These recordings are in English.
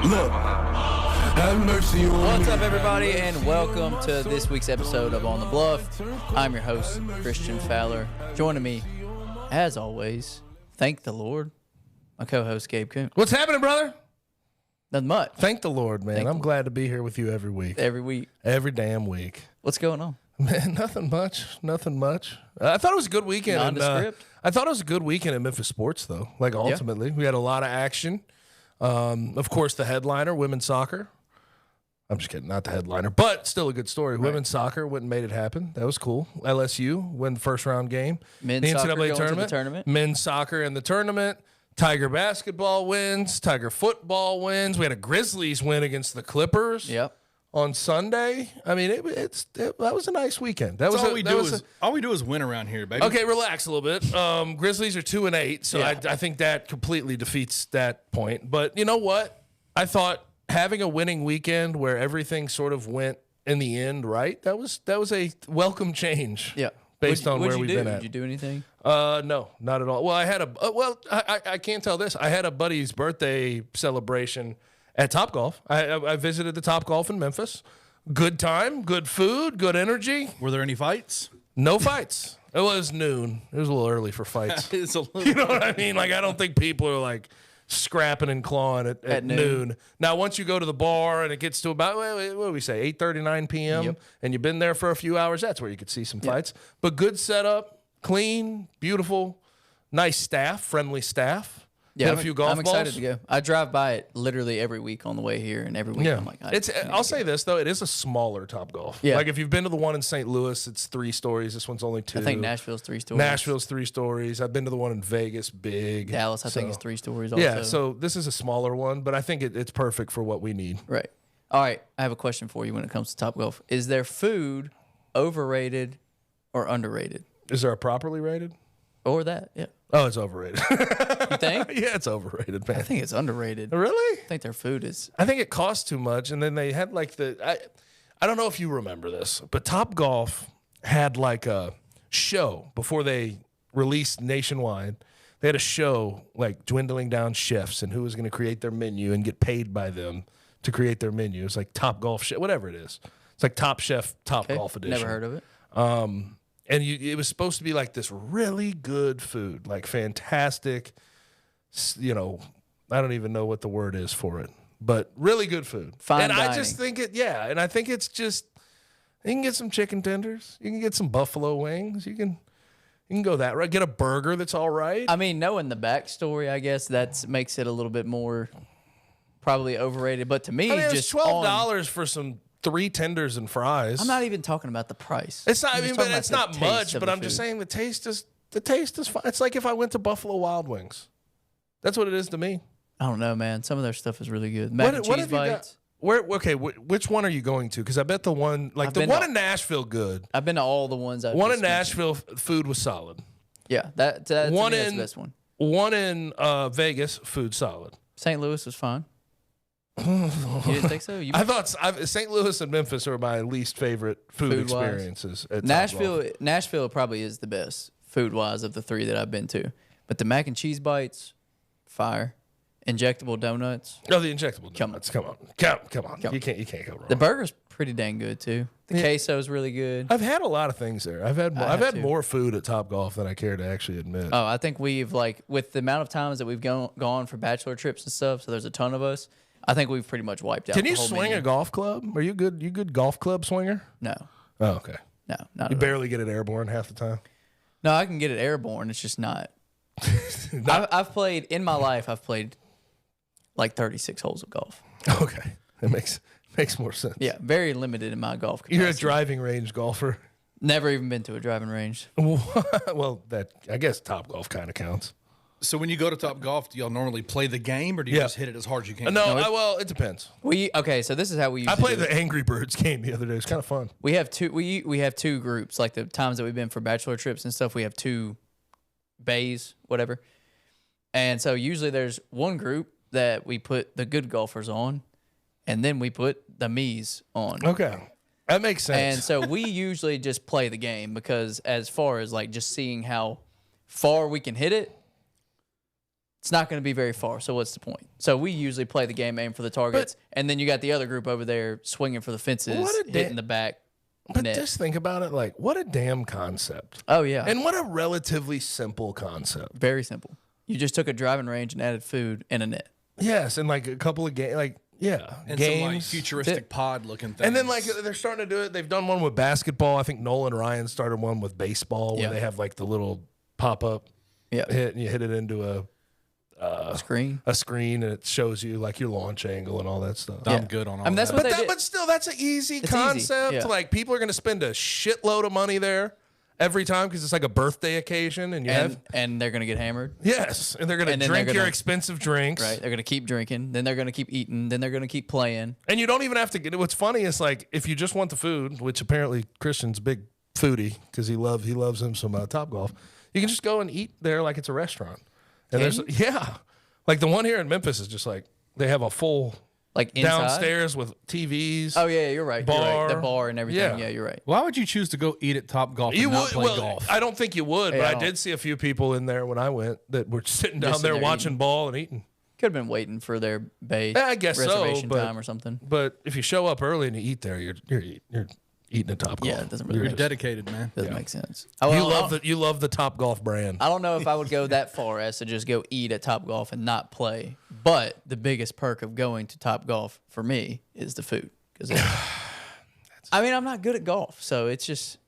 Look, have mercy on What's me. up, everybody, and welcome to this week's episode of On the Bluff. I'm your host, Christian Fowler. Joining me, as always, thank the Lord, my co-host, Gabe Coon. What's happening, brother? Nothing much. Thank the Lord, man. Thank I'm the glad to be here with you every week. Every week. Every damn week. What's going on? Man, nothing much. Nothing much. I thought it was a good weekend. Nondescript? I thought it was a good weekend in Memphis sports, though. Like, ultimately, we had a lot of action. Of course, the headliner, women's soccer. I'm just kidding, not the headliner, but still a good story. Right. Women's soccer went and made it happen. That was cool. LSU win the first round game. Men's the soccer NCAA going to the tournament. Men's soccer in the tournament. Tiger basketball wins. Tiger football wins. We had a Grizzlies win against the Clippers. Yep. On Sunday. I mean, that was a nice weekend. All we do is win around here, baby. Okay, relax a little bit. Grizzlies are 2-8, so Yeah. I think that completely defeats that point. But you know what? I thought having a winning weekend where everything sort of went in the end right. That was a welcome change. Yeah. Based on where we've been at. Did you do anything? No, not at all. Well, I had I can't tell this. I had a buddy's birthday celebration at Topgolf. I visited the Topgolf in Memphis. Good time, good food, good energy. Were there any fights? No fights. It was noon. It was a little early for fights. It's a little You know what I mean? Like, I don't think people are like scrapping and clawing at noon. Now, once you go to the bar and it gets to about, what do we say, 8:30, 9 p.m., Yep. and you've been there for a few hours, that's where you could see some fights. But good setup, clean, beautiful, nice staff, friendly staff. Yeah, Hit a few golf I'm excited balls. to go. I drive by it literally every week on the way here, and every week Yeah, I'm like, I'll say this though, it is a smaller Topgolf. Yeah. Like if you've been to the one in St. Louis, it's 3 stories. This one's only 2. I think Nashville's 3 stories. Nashville's 3 stories. I've been to the one in Vegas, big. Dallas, I think, is 3 stories also. Yeah, so this is a smaller one, but I think it's perfect for what we need. Right. All right. I have a question for you when it comes to Topgolf. Is their food overrated or underrated? Is there a properly rated? Or that? Yeah. Oh, it's overrated. You think? Yeah, it's overrated, man. I think it's underrated. Really? I think their food is. I think it costs too much, and then they had like I don't know if you remember this, but Topgolf had like a show before they released nationwide. They had a show like dwindling down chefs and who was going to create their menu and get paid by them to create their menu. It's like Topgolf Chef, whatever it is. It's like Top Chef, Topgolf edition. Never heard of it. And it was supposed to be like this really good food, like fantastic, I don't even know what the word is for it, but really good food. Fine and dining. I just think and I think it's just, you can get some chicken tenders, you can get some buffalo wings, you can go that right, get a burger that's all right. I mean, knowing the backstory, I guess that makes it a little bit more probably overrated. But to me, it's just $12 for some 3 tenders and fries. I'm not even talking about the price. It's not. I'm I just mean, talking but it's about not the much. taste of But the I'm just food. saying the taste is fine. It's like if I went to Buffalo Wild Wings. That's what it is to me. I don't know, man. Some of their stuff is really good. Mac and cheese have you got? bites. Which one are you going to? Because I bet the one I've the been one to- in Nashville good. I've been to all the ones. One in Nashville food was solid. Yeah, that's One one that's in- the best one. One in Vegas food solid. St. Louis was fine. You didn't think so? I thought St. Louis and Memphis are my least favorite food Food-wise? experiences. At Topgolf. Nashville probably is the best food wise of the 3 that I've been to. But the mac and cheese bites, fire. Injectable donuts. Oh, the injectable donuts. Come on. You can't go wrong. The burger's pretty dang good too. The queso's really good. I've had a lot of things there. I've had too. more food at Topgolf than I care to actually admit. Oh, I think we've with the amount of times that we've gone for bachelor trips and stuff. So there's a ton of us. I think we've pretty much wiped out. Can the you whole swing menu. a golf club? Are you good? You good golf club swinger? No, Oh, okay. not You at all. barely get it airborne half the time. No, I can get it airborne. It's just not. I've played in my life. I've played like 36 holes of golf. Okay, it makes more sense. Yeah, very limited in my golf capacity. You're a driving range golfer. Never even been to a driving range. Well, I guess Topgolf kind of counts. So when you go to Topgolf, do y'all normally play the game, or do you just hit it as hard as you can? Well, it depends. So this is how we. I played do it. the Angry Birds game the other day. It's kind of fun. We have two. We have 2 groups. Like the times that we've been for bachelor trips and stuff, we have 2 bays, whatever. And so usually there's one group that we put the good golfers on, and then we put the me's on. Okay, that makes sense. And so we usually just play the game because as far as like just seeing how far we can hit it, it's not going to be very far. So what's the point? So we usually play the game, aim for the targets, and then you got the other group over there swinging for the fences, hitting the back But net. just think about it, like, what a damn concept. Oh, yeah. And what a relatively simple concept. Very simple. You just took a driving range and added food and a net. Yes, and like a couple of games, like, yeah. And games. some like futuristic pod looking things. And then like they're starting to do it. They've done one with basketball. I think Nolan Ryan started one with baseball where Yeah. they have like the little pop-up hit and you hit it into a Screen. screen and it shows you like your launch angle and all that stuff. I'm good on all that's that. what But they did. but still, that's an easy It's concept. easy, yeah. Like people are going to spend a shitload of money there every time because it's like a birthday occasion, and you have And they're going to get hammered. yes, and they're going to And then drink they're your gonna- expensive drinks, Right. They're going to keep drinking. Then they're going to keep eating. Then they're going to keep playing. And you don't even have to get. What's funny is like if you just want the food, which apparently Christian's a big foodie because he loves him some Topgolf. You can just go and eat there like it's a restaurant. And Can there's like the one here in Memphis is just like they have a full Like inside. downstairs with TVs. Oh, yeah, you're right. You're Bar. right. The bar and everything. Yeah. Yeah, you're right. Why would you choose to go eat at Top Golf and You not would play well. golf? I don't think you would, Yeah, but I I don't. did see a few people in there when I went that were sitting down Just there sitting there watching eating. ball and eating. Could have been waiting for their bay I guess so, reservation but- time or something. But if you show up early and you eat there, you're eating a Topgolf. Yeah, it doesn't really You're make, dedicated, man. doesn't make sense. You love the Topgolf brand. I don't know if I would go that far as to just go eat at Top Golf and not play. But the biggest perk of going to Top Golf for me is the food. Because I mean, I'm not good at golf, so it's just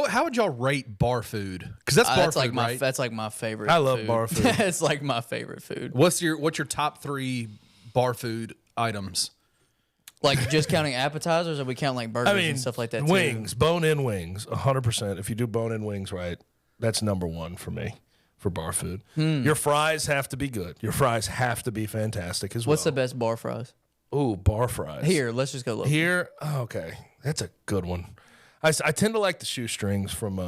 How would y'all rate bar food? Because that's bar that's food, like my right? that's like my favorite. I love food. bar food. It's like my favorite food. What's your top 3 bar food items? Like just counting appetizers, or we count like burgers I mean, and stuff like that too? wings, bone-in wings, 100%. If you do bone-in wings right, that's number one for me for bar food. Your fries have to be good. Your fries have to be fantastic as well. What's the best bar fries? Ooh, bar fries. Here, let's just go look. Here, okay. That's a good one. I tend to like the shoestrings from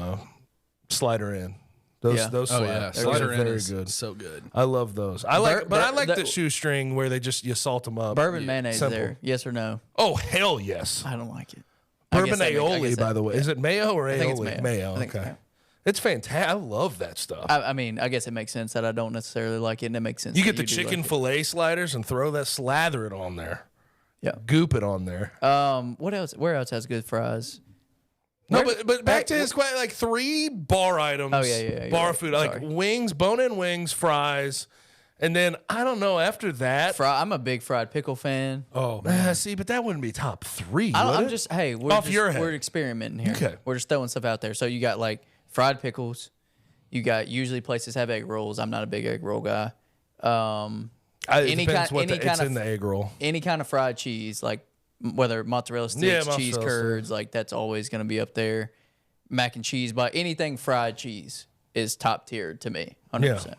Slider Inn. Those Yeah. those Oh slap. yeah, Those Slider are Inn very is good. so good. I love those. I like the- the shoestring where you salt them up. Bourbon mayonnaise Simple. there, yes or no? Oh hell yes. I don't like it. Bourbon aioli, by the way. Is it mayo or aioli? I think it's mayo. I think it's Okay. mayo. It's fantastic. I love that stuff. I mean, I guess it makes sense that I don't necessarily like it, and it makes sense. You that get the do chicken like it. fillet sliders and slather it on there. Yeah. Goop it on there. What else? Where else has good fries? No, Where- but back to his question, like 3 bar items. Oh, yeah, you're bar right. food, like Sorry. wings, bone-in wings, fries, and then I don't know after that. I'm a big fried pickle fan. Oh man. See, but that wouldn't be top 3. I'm would it? just we're Off just, your head. we're experimenting here. Okay. We're just throwing stuff out there. So you got like fried pickles. You got usually places have egg rolls. I'm not a big egg roll guy. It any depends kind- what any it's kind of- in the egg roll. Any kind of fried cheese, like whether mozzarella sticks, cheese mozzarella curds, like that's always going to be up there. Mac and cheese, but anything fried cheese is top tier to me, 100%.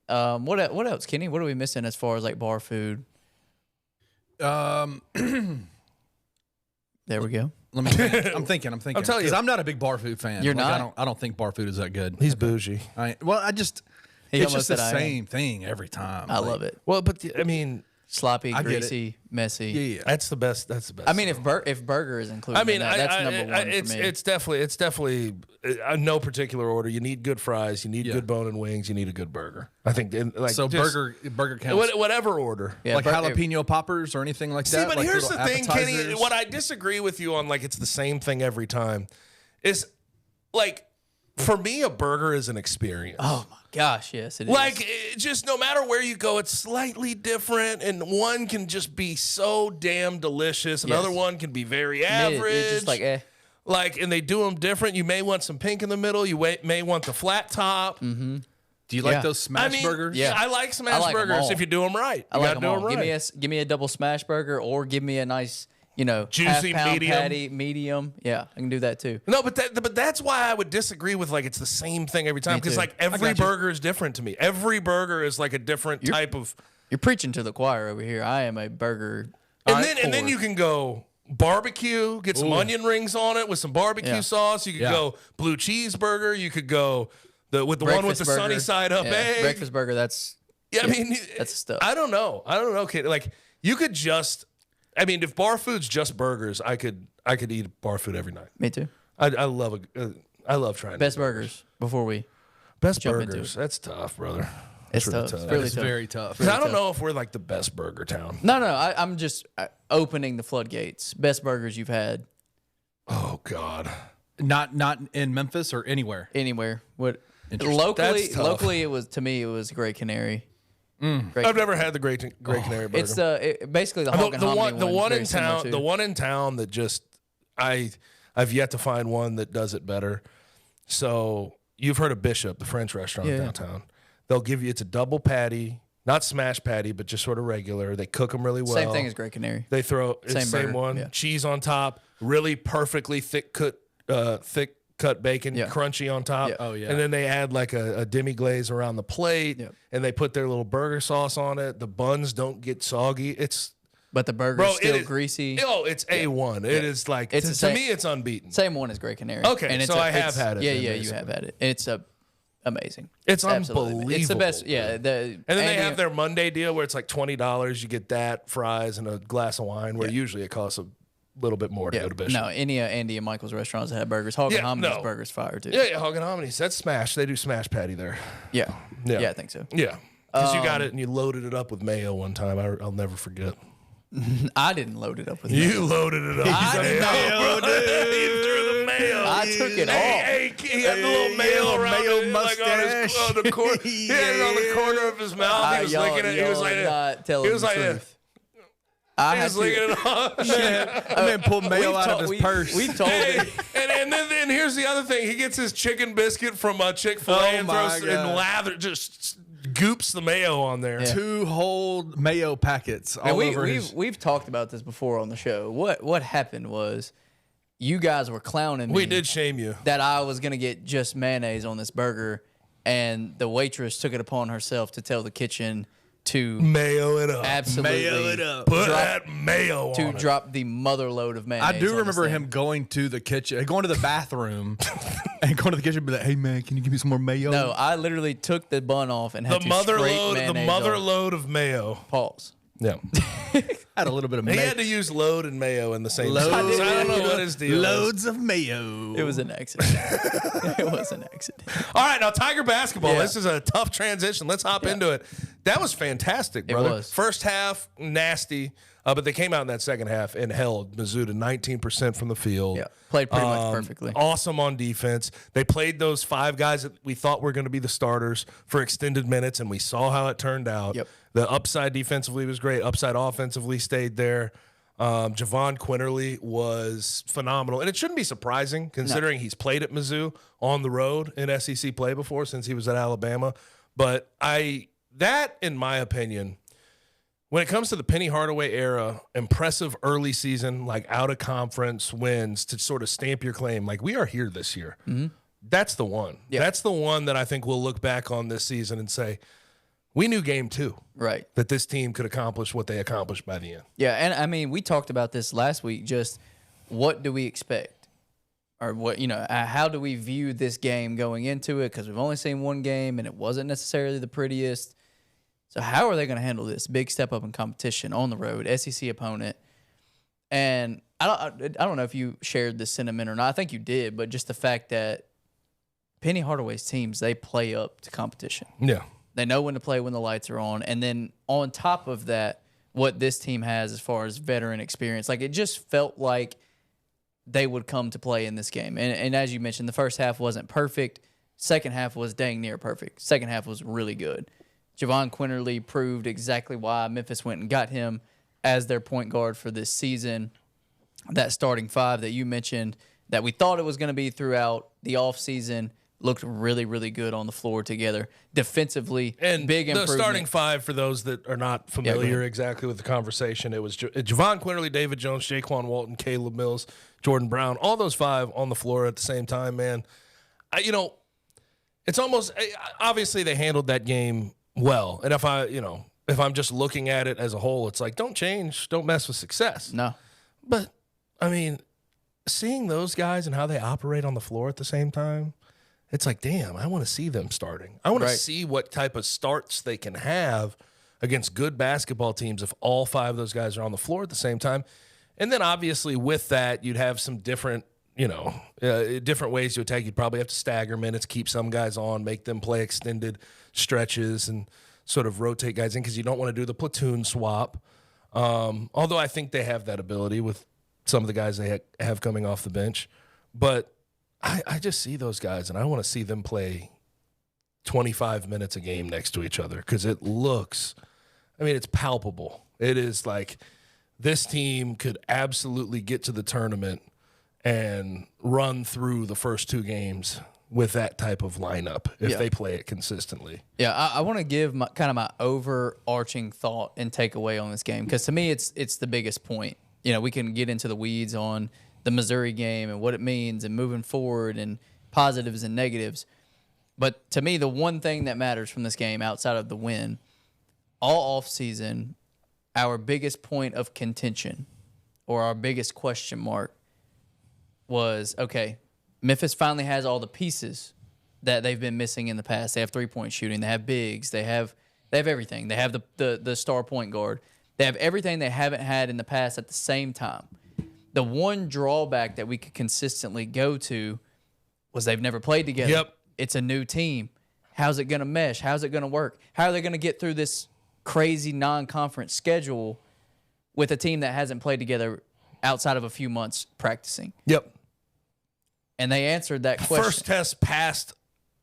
What else, Kenny? What are we missing as far as like bar food? There we go. Let me think. I'm thinking. I'll tell you. Because I'm not a big bar food fan. You're Like, not? I don't think bar food is that good. He's bougie. I just He it's almost just the said I am. same thing every time. I love it. Well, but I mean, Sloppy, I get it. greasy, messy. Yeah. that's the best. That's the best. I mean, if burger is included, I mean, in that, that's number one it's for me. it's definitely no particular order. You need good fries. You need good bone-in wings. You need a good burger. I think like So just burger counts. whatever order. Yeah, like bur- jalapeno poppers or anything like See, that. but like here's the little thing, Kenny. appetizers? What I disagree with you on, like it's the same thing every time, is like for me a burger is an experience. Oh my gosh, yes, it is. Like just no matter where you go, it's slightly different, and one can just be so damn delicious. Another Yes. one can be very Mid, average. it's just like Like, and they do them different. You may want some pink in the middle. You may want the flat top. Mm-hmm. Do you like Yeah. those smash burgers? Yeah. I like smash I like 'em burgers all. if you do them right. I You like gotta them do all. 'em right. Give me a double smash burger, or give me a nice, Juicy half-pound medium. patty, medium. Yeah, I can do that too. No, but that's why I would disagree with like it's the same thing every time Me because too. like every got you. burger is different to me. Every burger is like a different type of. You're preaching to the choir over here. I am a burger. And then you can go barbecue, get some onion rings on it with some barbecue Yeah. sauce. You could Yeah. go blue cheeseburger. You could go with the one with the Breakfast sunny burger. side up Yeah, egg. breakfast burger. That's Yeah, I mean, that's stuff. I don't know. Kid. Like you could just. I mean, if bar food's just burgers, I could eat bar food every night. Me too. I love trying Best burgers before we. best jump into burgers. it. That's tough, brother. It's tough. It's really It's tough. very tough. 'Cause I don't know if we're like the best burger town. No. I'm just opening the floodgates. Best burgers you've had Oh God. Not in Memphis or anywhere. anywhere. What Interesting. locally? That's tough. Locally, it was Great Canary. Great I've never had the Great Canary burger. It's basically the Hog and Hominy the one very in similar town. to. The one in town that just I've yet to find one that does it better. So you've heard of Bishop, the French restaurant downtown. They'll give you, it's a double patty, not smash patty, but just sort of regular. They cook them really well. Same thing as Great Canary. They throw it's the Same same burger, one, yeah. cheese on top, really perfectly thick cut bacon, Yeah. crunchy on top. Yeah. Oh, yeah. And then they add like a demi glaze around the plate, Yep. and they put their little burger sauce on it. The buns don't get soggy. But the burger's Bro, still it is- greasy. It's A1. It is like It's to the same- me, it's unbeaten. Same one as Great Canary. Okay, and so I have had it Yeah, then, you basically. have had it. It's amazing. It's Absolutely. unbelievable. It's the best. dude. Yeah. And then they Andy- have their Monday deal where it's like $20. You get that, fries, and a glass of wine. Where usually it costs a little bit more to go to Bishop. No, any Andy and Michael's restaurants that have burgers. Hog and Yeah, Hominy's no. burgers fire too. Yeah, Hog and Hominies. That's smash. They do smash patty there. Yeah. Yeah. Yeah, I think so. Yeah, because you got it and you loaded it up with mayo one time. I'll never forget. I didn't load it up with You mayo. loaded it up. I with did mayo, bro. He threw the mayo. I took it off. Hey, he had the little mayo around mayo it, like on the corner. He had it on the corner of his mouth. He was Y'all- licking it. He was y'all like, are not telling he was the like, truth. I he had was to- licking it off. That man pulled mayo out of his purse. We've told Hey, it. and then here's the other thing. He gets his chicken biscuit from Chick-fil-A Oh and my throws God. and lather just goops the mayo on there. Yeah. 2 whole mayo packets all And over his. we've talked about this before on the show. What happened was you guys were clowning me. We did shame you. that I was gonna get just mayonnaise on this burger, and the waitress took it upon herself to tell the kitchen to Mayo it up. absolutely Mayo it up. Put drop- that mayo to on it. drop the mother load of mayonnaise. I do on remember this him thing. going to the kitchen, going to the bathroom, and going to the kitchen and be like, "Hey man, can you give me some more mayo?" No, I literally took the bun off and had The to mother scrape load, the mayonnaise mother off. load of mayo. Pause. Yeah, had a little bit of he mayo. had to use load and mayo in the same Load- sentence. I don't know what his deal is. Loads of mayo. It was an accident. It was an accident. All right, now Tiger basketball. Yeah. This is a tough transition. Let's hop into it. That was fantastic, brother. was. First half, nasty, but they came out in that second half and held Mizzou to 19% from the field. Yeah, played pretty much perfectly. Awesome on defense. They played those 5 guys that we thought were going to be the starters for extended minutes, and we saw how it turned out. Yep. The upside defensively was great. Upside offensively stayed there. Javon Quinterly was phenomenal. And it shouldn't be surprising considering he's played at Mizzou on the road in SEC play before since he was at Alabama. But that, in my opinion, when it comes to the Penny Hardaway era, impressive early season, like out of conference wins to sort of stamp your claim, like we are here this year. That's the one. Yeah. That's the one that I think we'll look back on this season and say, we knew game 2 Right. that this team could accomplish what they accomplished by the end. Yeah, and I mean, we talked about this last week. Just what do we expect, or what how do we view this game going into it? Because we've only seen one game, and it wasn't necessarily the prettiest. So how are they going to handle this big step up in competition on the road, SEC opponent? And I don't know if you shared this sentiment or not. I think you did, but just the fact that Penny Hardaway's teams, they play up to competition. Yeah. They know when to play when the lights are on. And then on top of that, what this team has as far as veteran experience, like it just felt like they would come to play in this game. And as you mentioned, the first half wasn't perfect. Second half was dang near perfect. Second half was really good. Javon Quinterly proved exactly why Memphis went and got him as their point guard for this season. That starting 5 that you mentioned that we thought it was going to be throughout the offseason looked really, really good on the floor together. Defensively, And big the improvement. starting 5, for those that are not go familiar ahead. exactly with the conversation, it was Javon Quinterly, David Jones, Jaquan Walton, Caleb Mills, Jordan Brown, all those 5 on the floor at the same time, man. It's almost obviously they handled that game well. And if I'm just looking at it as a whole, it's like, don't mess with success. No. But I mean, seeing those guys and how they operate on the floor at the same time, it's like, damn, I want to see them starting. I want Right. to see what type of starts they can have against good basketball teams if all 5 of those guys are on the floor at the same time. And then obviously with that, you'd have some different, different ways to attack. You'd probably have to stagger minutes, keep some guys on, make them play extended stretches, and sort of rotate guys in because you don't want to do the platoon swap. Although I think they have that ability with some of the guys they have coming off the bench. But I just see those guys, and I want to see them play 25 minutes a game next to each other because it looks – it's palpable. It is like this team could absolutely get to the tournament and run through the first two games with that type of lineup if they play it consistently. Yeah, I want to give my overarching thought and takeaway on this game because to me it's the biggest point. We can get into the weeds on the Missouri game and what it means and moving forward and positives and negatives. But to me, the one thing that matters from this game outside of the win, all offseason, our biggest point of contention or our biggest question mark was, okay, Memphis finally has all the pieces that they've been missing in the past. They have three-point shooting. They have bigs. They have everything. They have the star point guard. They have everything they haven't had in the past at the same time. The one drawback that we could consistently go to was they've never played together. Yep. It's a new team. How's it going to mesh? How's it going to work? How are they going to get through this crazy non-conference schedule with a team that hasn't played together outside of a few months practicing? Yep. And they answered that question. First test passed.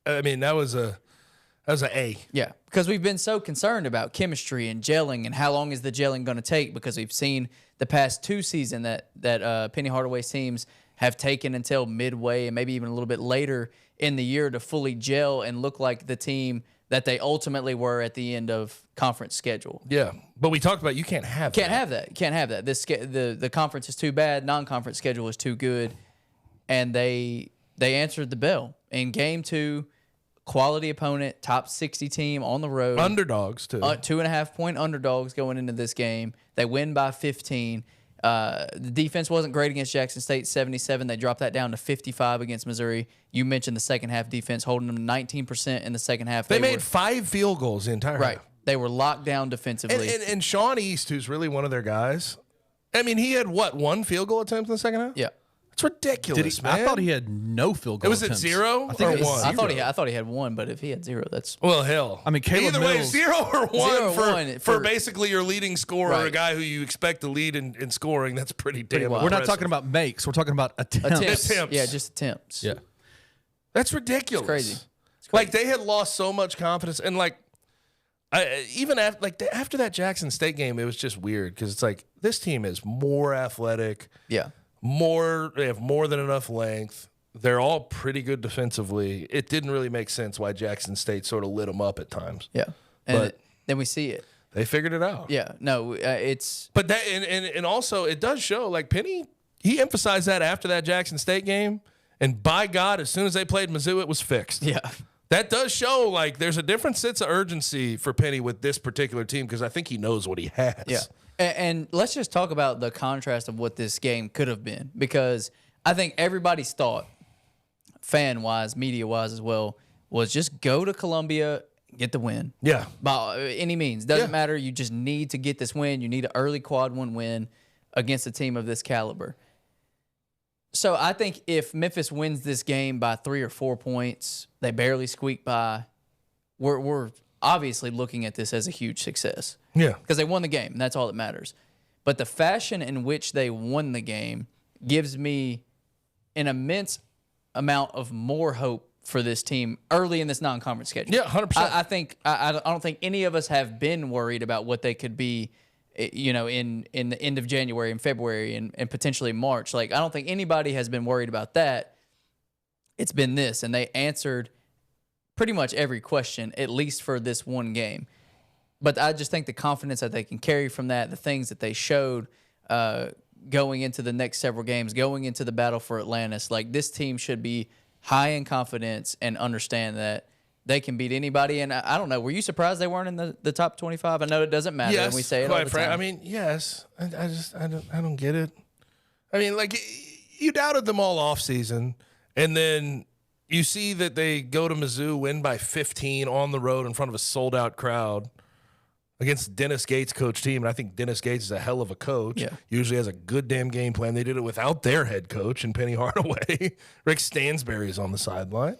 That was an A. Yeah, because we've been so concerned about chemistry and gelling and how long is the gelling going to take because we've seen the past two seasons that Penny Hardaway's teams have taken until midway and maybe even a little bit later in the year to fully gel and look like the team that they ultimately were at the end of conference schedule. Yeah, but we talked about you can't have that. Can't have that. The conference is too bad. Non-conference schedule is too good. And they answered the bell. In game 2, quality opponent, top 60 team on the road. Underdogs, too. 2.5-point underdogs going into this game. They win by 15. The defense wasn't great against Jackson State, 77. They dropped that down to 55 against Missouri. You mentioned the second half defense, holding them 19% in the second half. They made 5 field goals the entire half. They were locked down defensively. And Sean East, who's really one of their guys, he had, one field goal attempt in the second half? Yeah. It's ridiculous, man. I thought he had no field goal Was it attempts. 0 or 1? I thought he had 1, but if he had 0, that's... Well, hell. Caleb either Mills, way, 0 or 1 1 for basically your leading scorer, Right. a guy who you expect to lead in scoring. That's pretty damn wild. We're not impressive. talking about makes. We're talking about attempts. Attempts. Yeah, just attempts. Yeah. That's ridiculous. It's crazy. Like, they had lost so much confidence. And, even after that Jackson State game, it was just weird because it's like this team is more athletic. Yeah. They have more than enough length. They're all pretty good defensively. It didn't really make sense why Jackson State sort of lit them up at times. Yeah. And But- then we see it. They figured it out. Yeah. No, it's... But that and also it does show, Penny, he emphasized that after that Jackson State game, and by God, as soon as they played Mizzou, it was fixed. Yeah. That does show, there's a different sense of urgency for Penny with this particular team because I think he knows what he has. Yeah. And let's just talk about the contrast of what this game could have been because I think everybody's thought, fan-wise, media-wise as well, was just go to Columbia, get the win. Yeah. By any means. Doesn't matter. You just need to get this win. You need an early quad 1 win against a team of this caliber. So I think if Memphis wins this game by 3 or 4 points, they barely squeak by, we're obviously looking at this as a huge success. Yeah. Because they won the game, and that's all that matters. But the fashion in which they won the game gives me an immense amount of more hope for this team early in this non-conference schedule. Yeah, 100%. I don't think any of us have been worried about what they could be, in the end of January and February and potentially March. I don't think anybody has been worried about that. It's been this, and they answered pretty much every question, at least for this one game. But I just think the confidence that they can carry from that, the things that they showed going into the next several games, going into the battle for Atlantis, this team should be high in confidence and understand that they can beat anybody. And I don't know, were you surprised they weren't in the top 25? I know it doesn't matter, and we say it all the time. Yes. I don't get it. You doubted them all offseason, and then you see that they go to Mizzou, win by 15 on the road in front of a sold-out crowd. against Dennis Gates' coach team. And I think Dennis Gates is a hell of a coach. Yeah. Usually has a good damn game plan. They did it without their head coach and Penny Hardaway. Rick Stansberry is on the sideline.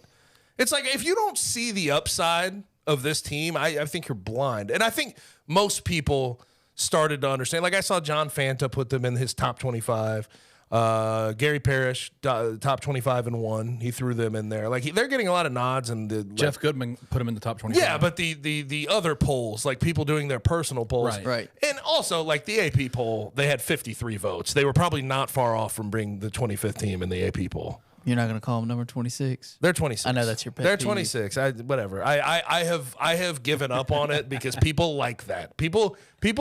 It's like if you don't see the upside of this team, I think you're blind. And I think most people started to understand. Like I saw John Fanta put them in his top 25. Gary Parrish, top 25 and 1. He threw them in there. Like they're getting a lot of nods. And Jeff Goodman put him in the top 25. Yeah, but the other polls, like people doing their personal polls, Right. And also like the AP poll, they had 53 votes. They were probably not far off from being the 25th team in the AP poll. You're not going to call them number 26? They're 26. I know that's your pet They're peeve. 26. Whatever. I have given up on it because people like that. People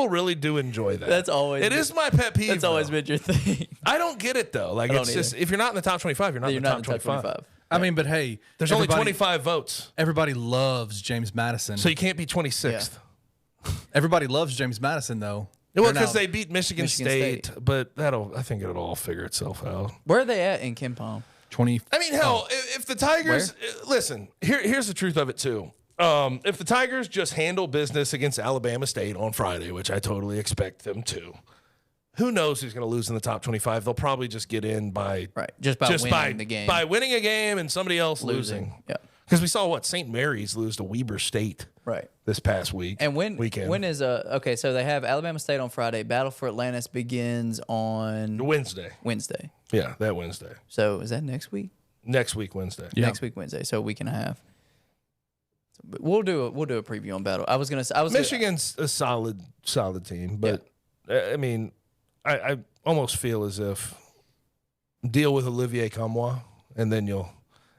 really do enjoy that. That's always it is my pet peeve. That's always though. been your thing. I don't get it though. Like I it's don't just if you're not in the top 25, you're not in the top 25. I mean, but hey, There's only 25 votes, Everybody loves James Madison. so you can't be 26th. Everybody loves James Madison, though. Well, They're because now- they beat Michigan State, but I think it'll all figure itself out. Where are they at in Ken Palm? 20. I mean, hell, if the Tigers listen, here's the truth of it too. If the Tigers just handle business against Alabama State on Friday, which I totally expect them to, who knows who's going to lose in the top 25? They'll probably just get in by just by winning the game, by winning a game and somebody else losing. Yeah, because we saw St. Mary's lose to Weber State this past week. And weekend. When is okay? So they have Alabama State on Friday. Battle for Atlantis begins on Wednesday. Yeah, that Wednesday. So is that next week? Next week Wednesday. Yeah. Next week Wednesday. So a week and a half. So, we'll do a preview on Battle. Michigan's a solid team, but I mean, I almost feel as if deal with Olivier Camois, and then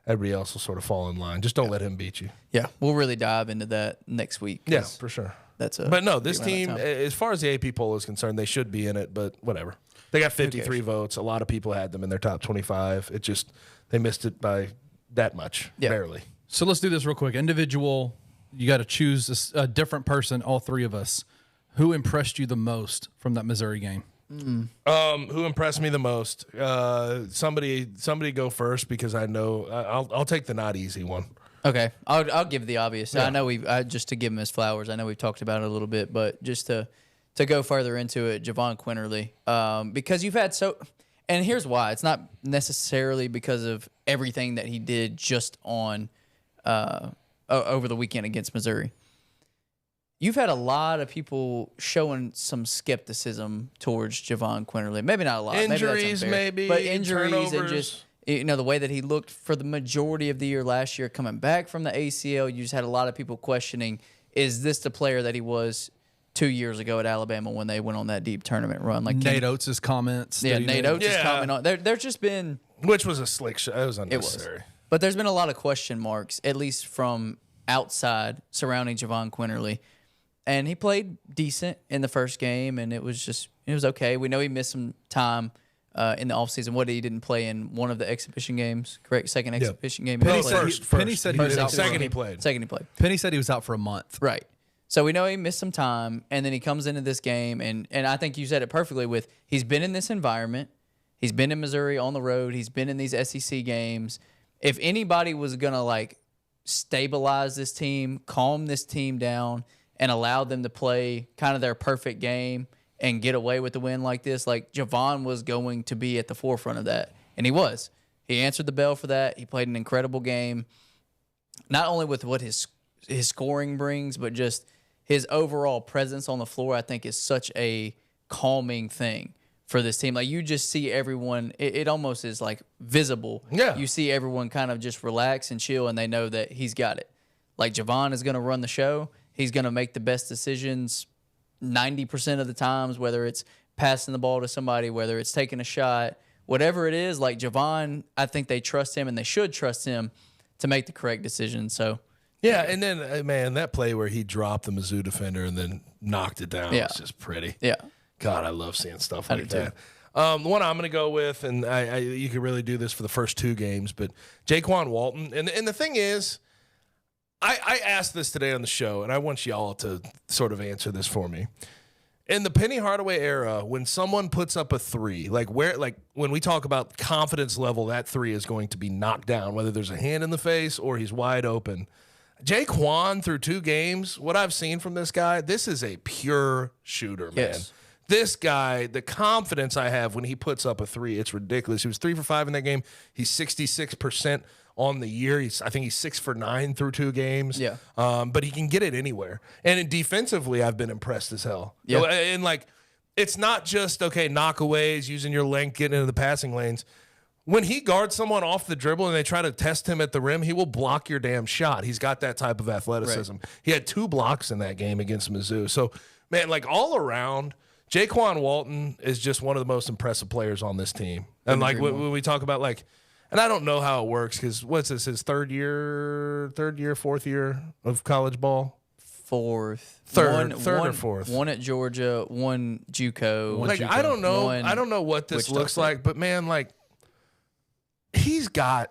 everybody else will sort of fall in line. Just don't let him beat you. Yeah, we'll really dive into that next week. Yeah, for sure. But no, this team, as far as the AP poll is concerned, they should be in it, but whatever. They got 53 votes. A lot of people had them in their top 25. It just, they missed it by that much, barely. So let's do this real quick. Individual, you got to choose a different person, all three of us. Who impressed you the most from that Missouri game? Who impressed me the most? Somebody go first because I know I'll take the not easy one. Okay, I'll give the obvious. Yeah. I know just to give him his flowers. I know we've talked about it a little bit, but just to go further into it, Javon Quinterly, because you've had and here's why. It's not necessarily because of everything that he did just on over the weekend against Missouri. You've had a lot of people showing some skepticism towards Javon Quinterly. Maybe not a lot. Injuries, but injuries turnovers. and just the way that he looked for the majority of the year last year, coming back from the ACL. You just had a lot of people questioning: is this the player that he was 2 years ago at Alabama when they went on that deep tournament run? Like Nate Oates' comments. Yeah, Nate Oates' comment on there's just been, which was a slick shot. It was unnecessary. But there's been a lot of question marks, at least from outside, surrounding Javon Quinterly. And he played decent in the first game, and it was okay. We know he missed some time in the offseason. He didn't play in one of the exhibition games, correct? Second exhibition game. Penny said he was out. Second he played. Penny said he was out for a month. Right. So we know he missed some time, and then he comes into this game, and I think you said it perfectly with he's been in this environment. He's been in Missouri on the road. He's been in these SEC games. If anybody was going to, stabilize this team, calm this team down, and allow them to play kind of their perfect game and get away with the win like this, Javon was going to be at the forefront of that. And he was. He answered the bell for that. He played an incredible game, not only with what his scoring brings, but just his overall presence on the floor, I think, is such a calming thing for this team. You just see everyone, it almost is visible. Yeah. You see everyone kind of just relax and chill, and they know that he's got it. Javon is going to run the show. He's going to make the best decisions 90% of the times, whether it's passing the ball to somebody, whether it's taking a shot, whatever it is. Javon, I think they trust him, and they should trust him to make the correct decision. So, yeah, and then, man, that play where he dropped the Mizzou defender and then knocked it down was just pretty. Yeah. God, I love seeing stuff like that. The one I'm going to go with, and you could really do this for the first two games, but Jaquan Walton. And the thing is, I asked this today on the show, and I want y'all to sort of answer this for me. In the Penny Hardaway era, when someone puts up a three, when we talk about confidence level, that three is going to be knocked down, whether there's a hand in the face or he's wide open. Jaquan through 2 games, what I've seen from this guy, this is a pure shooter, man. Yes. This guy, the confidence I have when he puts up a 3, it's ridiculous. He was 3 for 5 in that game. He's 66% on the year. I think he's 6 for 9 through 2 games. Yeah. But he can get it anywhere. And defensively, I've been impressed as hell. Yeah. And like, it's not just, okay, knockaways, using your length, getting into the passing lanes. When he guards someone off the dribble and they try to test him at the rim, he will block your damn shot. He's got that type of athleticism. Right. He had 2 blocks in that game against Mizzou. So, man, like all around, Jaquan Walton is just one of the most impressive players on this team. And like when we talk about like, and I don't know how it works because what's this, his third year, fourth year of college ball? Third or fourth. One at Georgia, one JUCO. Like I don't know what this looks like, but man, like he's got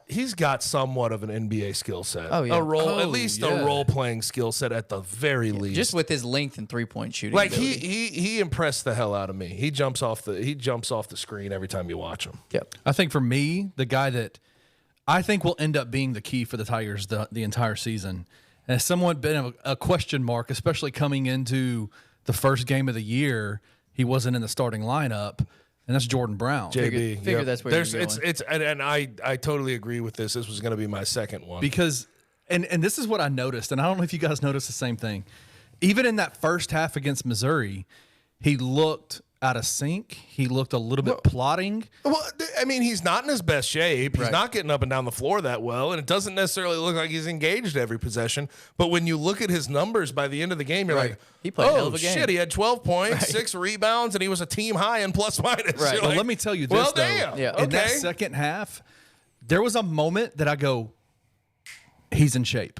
somewhat of an NBA skill set. Oh, yeah. At least a role playing skill set at the very least. Just with his length and 3-point shooting. Like ability. he impressed the hell out of me. He jumps off the screen every time you watch him. Yep. I think for me, the guy that I think will end up being the key for the Tigers the entire season, and has somewhat been a question mark, especially coming into the first game of the year. He wasn't in the starting lineup, and that's Jordan Brown. JB, Figure that's where you're going. It's and I totally agree with this. This was going to be my second one Because and this is what I noticed, and I don't know if you guys noticed the same thing. Even in that first half against Missouri, he looked out of sync. He looked a little bit plodding. Well, I mean, he's not in his best shape. He's Right. not getting up and down the floor that well, and it doesn't necessarily look like he's engaged every possession. But when you look at his numbers by the end of the game, you're like, He played a hell oh, of a game. shit, he had 12 points, Right. 6 rebounds, and he was a team high in plus minus. Right. You're Well, like, let me tell you this, well, though. damn. Yeah. Okay. In that second half, there was a moment that I go, he's in shape.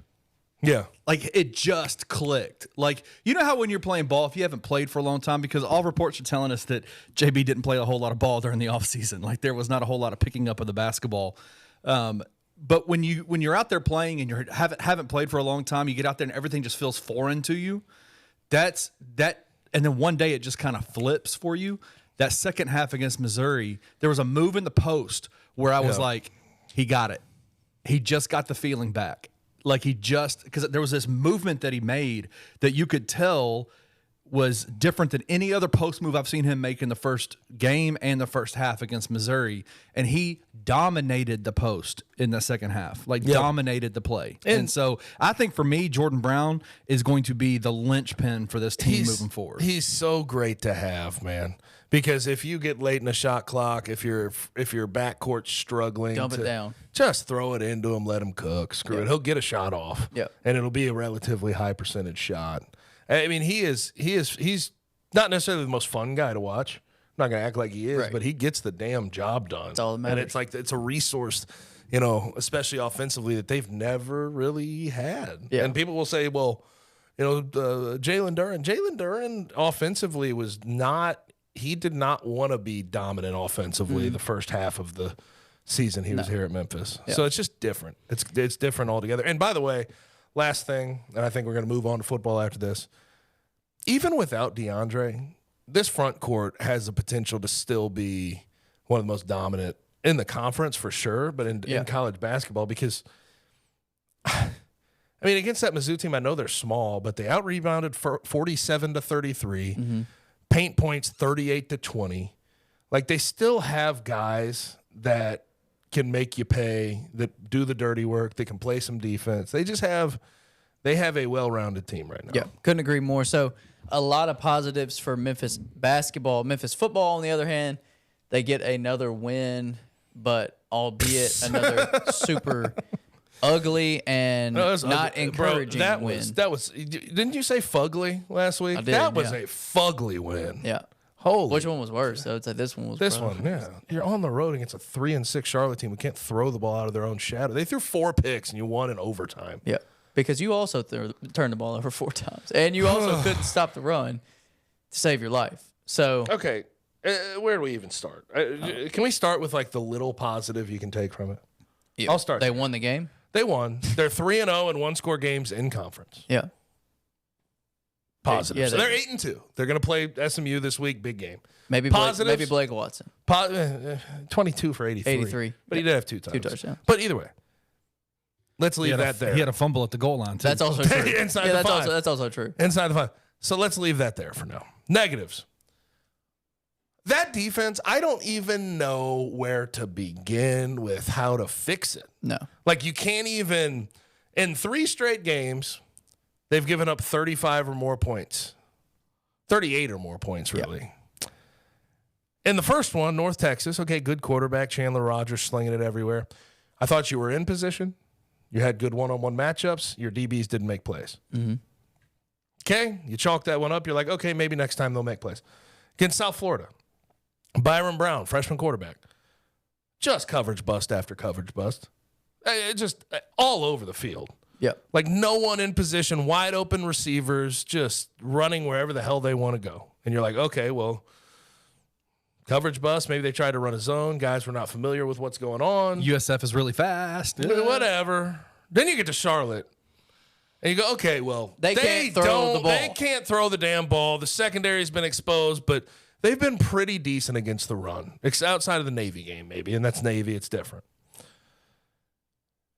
Yeah. Like, it just clicked. Like, you know how when you're playing ball, if you haven't played for a long time, because all reports are telling us that JB didn't play a whole lot of ball during the offseason. Like, there was not a whole lot of picking up of the basketball. But when you're out there playing and you haven't played for a long time, you get out there and everything just feels foreign to you. That's that. And then one day it just kind of flips for you. That second half against Missouri, there was a move in the post where I was like, he got it. He just got the feeling back. Like because there was this movement that he made that you could tell was different than any other post move I've seen him make in the first game and the first half against Missouri. And he dominated the post in the second half, dominated the play. And so I think for me, Jordan Brown is going to be the linchpin for this team moving forward. He's so great to have, man. Because if you get late in the shot clock, if your backcourt's struggling, Dump it down. Just throw it into him, let him cook. Screw it. He'll get a shot off. Yep. And it'll be a relatively high percentage shot. I mean, he's not necessarily the most fun guy to watch. I'm not gonna act like he is, Right. but he gets the damn job done. That's all that And matters. it's like it's a resource, especially offensively, that they've never really had. Yeah. And people will say, well, Jalen Duren offensively was not. He did not want to be dominant offensively the first half of the season he was here at Memphis. Yeah. So it's just different. It's different altogether. And by the way, last thing, and I think we're going to move on to football after this. Even without DeAndre, this front court has the potential to still be one of the most dominant in the conference for sure, but in college basketball because, I mean, against that Mizzou team, I know they're small, but they out-rebounded 47-33. Paint points 38-20. Like they still have guys that can make you pay, that do the dirty work, that can play some defense. They have a well-rounded team right now. Yeah, couldn't agree more. So a lot of positives for Memphis basketball. Memphis football, on the other hand, they get another win, but albeit another super ugly and not encouraging win. Didn't you say fugly last week? I did, That was yeah. a fugly win. Yeah. Holy. Which one was worse? So it's like this one was This probably- one, yeah. You're on the road against a 3-6 Charlotte team who can't throw the ball out of their own shadow. They threw 4 picks and you won in overtime. Yeah. Because you also turned the ball over 4 times. And you also couldn't stop the run to save your life. So Okay, where do we even start? Can we start with like the little positive you can take from it? yeah, I'll start They there. won the game. They won. They're 3-0 in one-score games in conference. Yeah. Positive. Yeah, So they're 8-2. They're going to play SMU this week. Big game. Maybe Positives? Blake Watson. 22 for 83. 83. But he did have 2 touchdowns. 2 touchdowns. But either way, Let's leave that there. He had a fumble at the goal line, too. That's also true. Inside the 5. That's also true. Inside the 5. So let's leave that there for now. Negatives. That defense, I don't even know where to begin with how to fix it. No. Like, you can't even, in 3 straight games, they've given up 35 or more points. 38 or more points, really. Yeah. In the first one, North Texas, okay, good quarterback, Chandler Rogers slinging it everywhere. I thought you were in position. You had good one-on-one matchups. Your DBs didn't make plays. Mm-hmm. Okay, you chalk that one up. You're like, okay, maybe next time they'll make plays. Against South Florida, Byron Brown, freshman quarterback, just coverage bust after coverage bust. Just all over the field. Yeah. Like no one in position, wide open receivers, just running wherever the hell they want to go. And you're like, okay, well, coverage bust. Maybe they tried to run a zone. Guys were not familiar with what's going on. USF is really fast. Whatever. Then you get to Charlotte. And you go, okay, well, they can't throw the ball. They can't throw the damn ball. The secondary has been exposed, but they've been pretty decent against the run. It's outside of the Navy game, maybe, and that's Navy. It's different.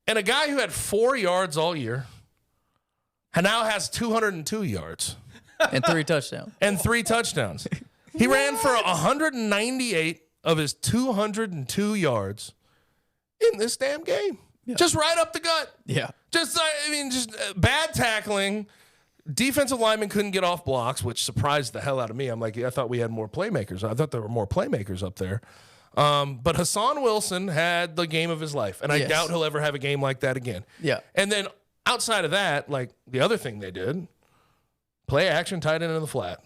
And a guy who had 4 yards all year and now has 202 yards. And 3 touchdowns. And 3 touchdowns. He ran for 198 of his 202 yards in this damn game. Yeah. Just right up the gut. Yeah. Just bad tackling. Defensive linemen couldn't get off blocks, which surprised the hell out of me. I'm like, I thought we had more playmakers. I thought there were more playmakers up there. But Hassan Wilson had the game of his life, and I doubt he'll ever have a game like that again. Yeah. And then outside of that, like the other thing they did, play action tight end in the flat.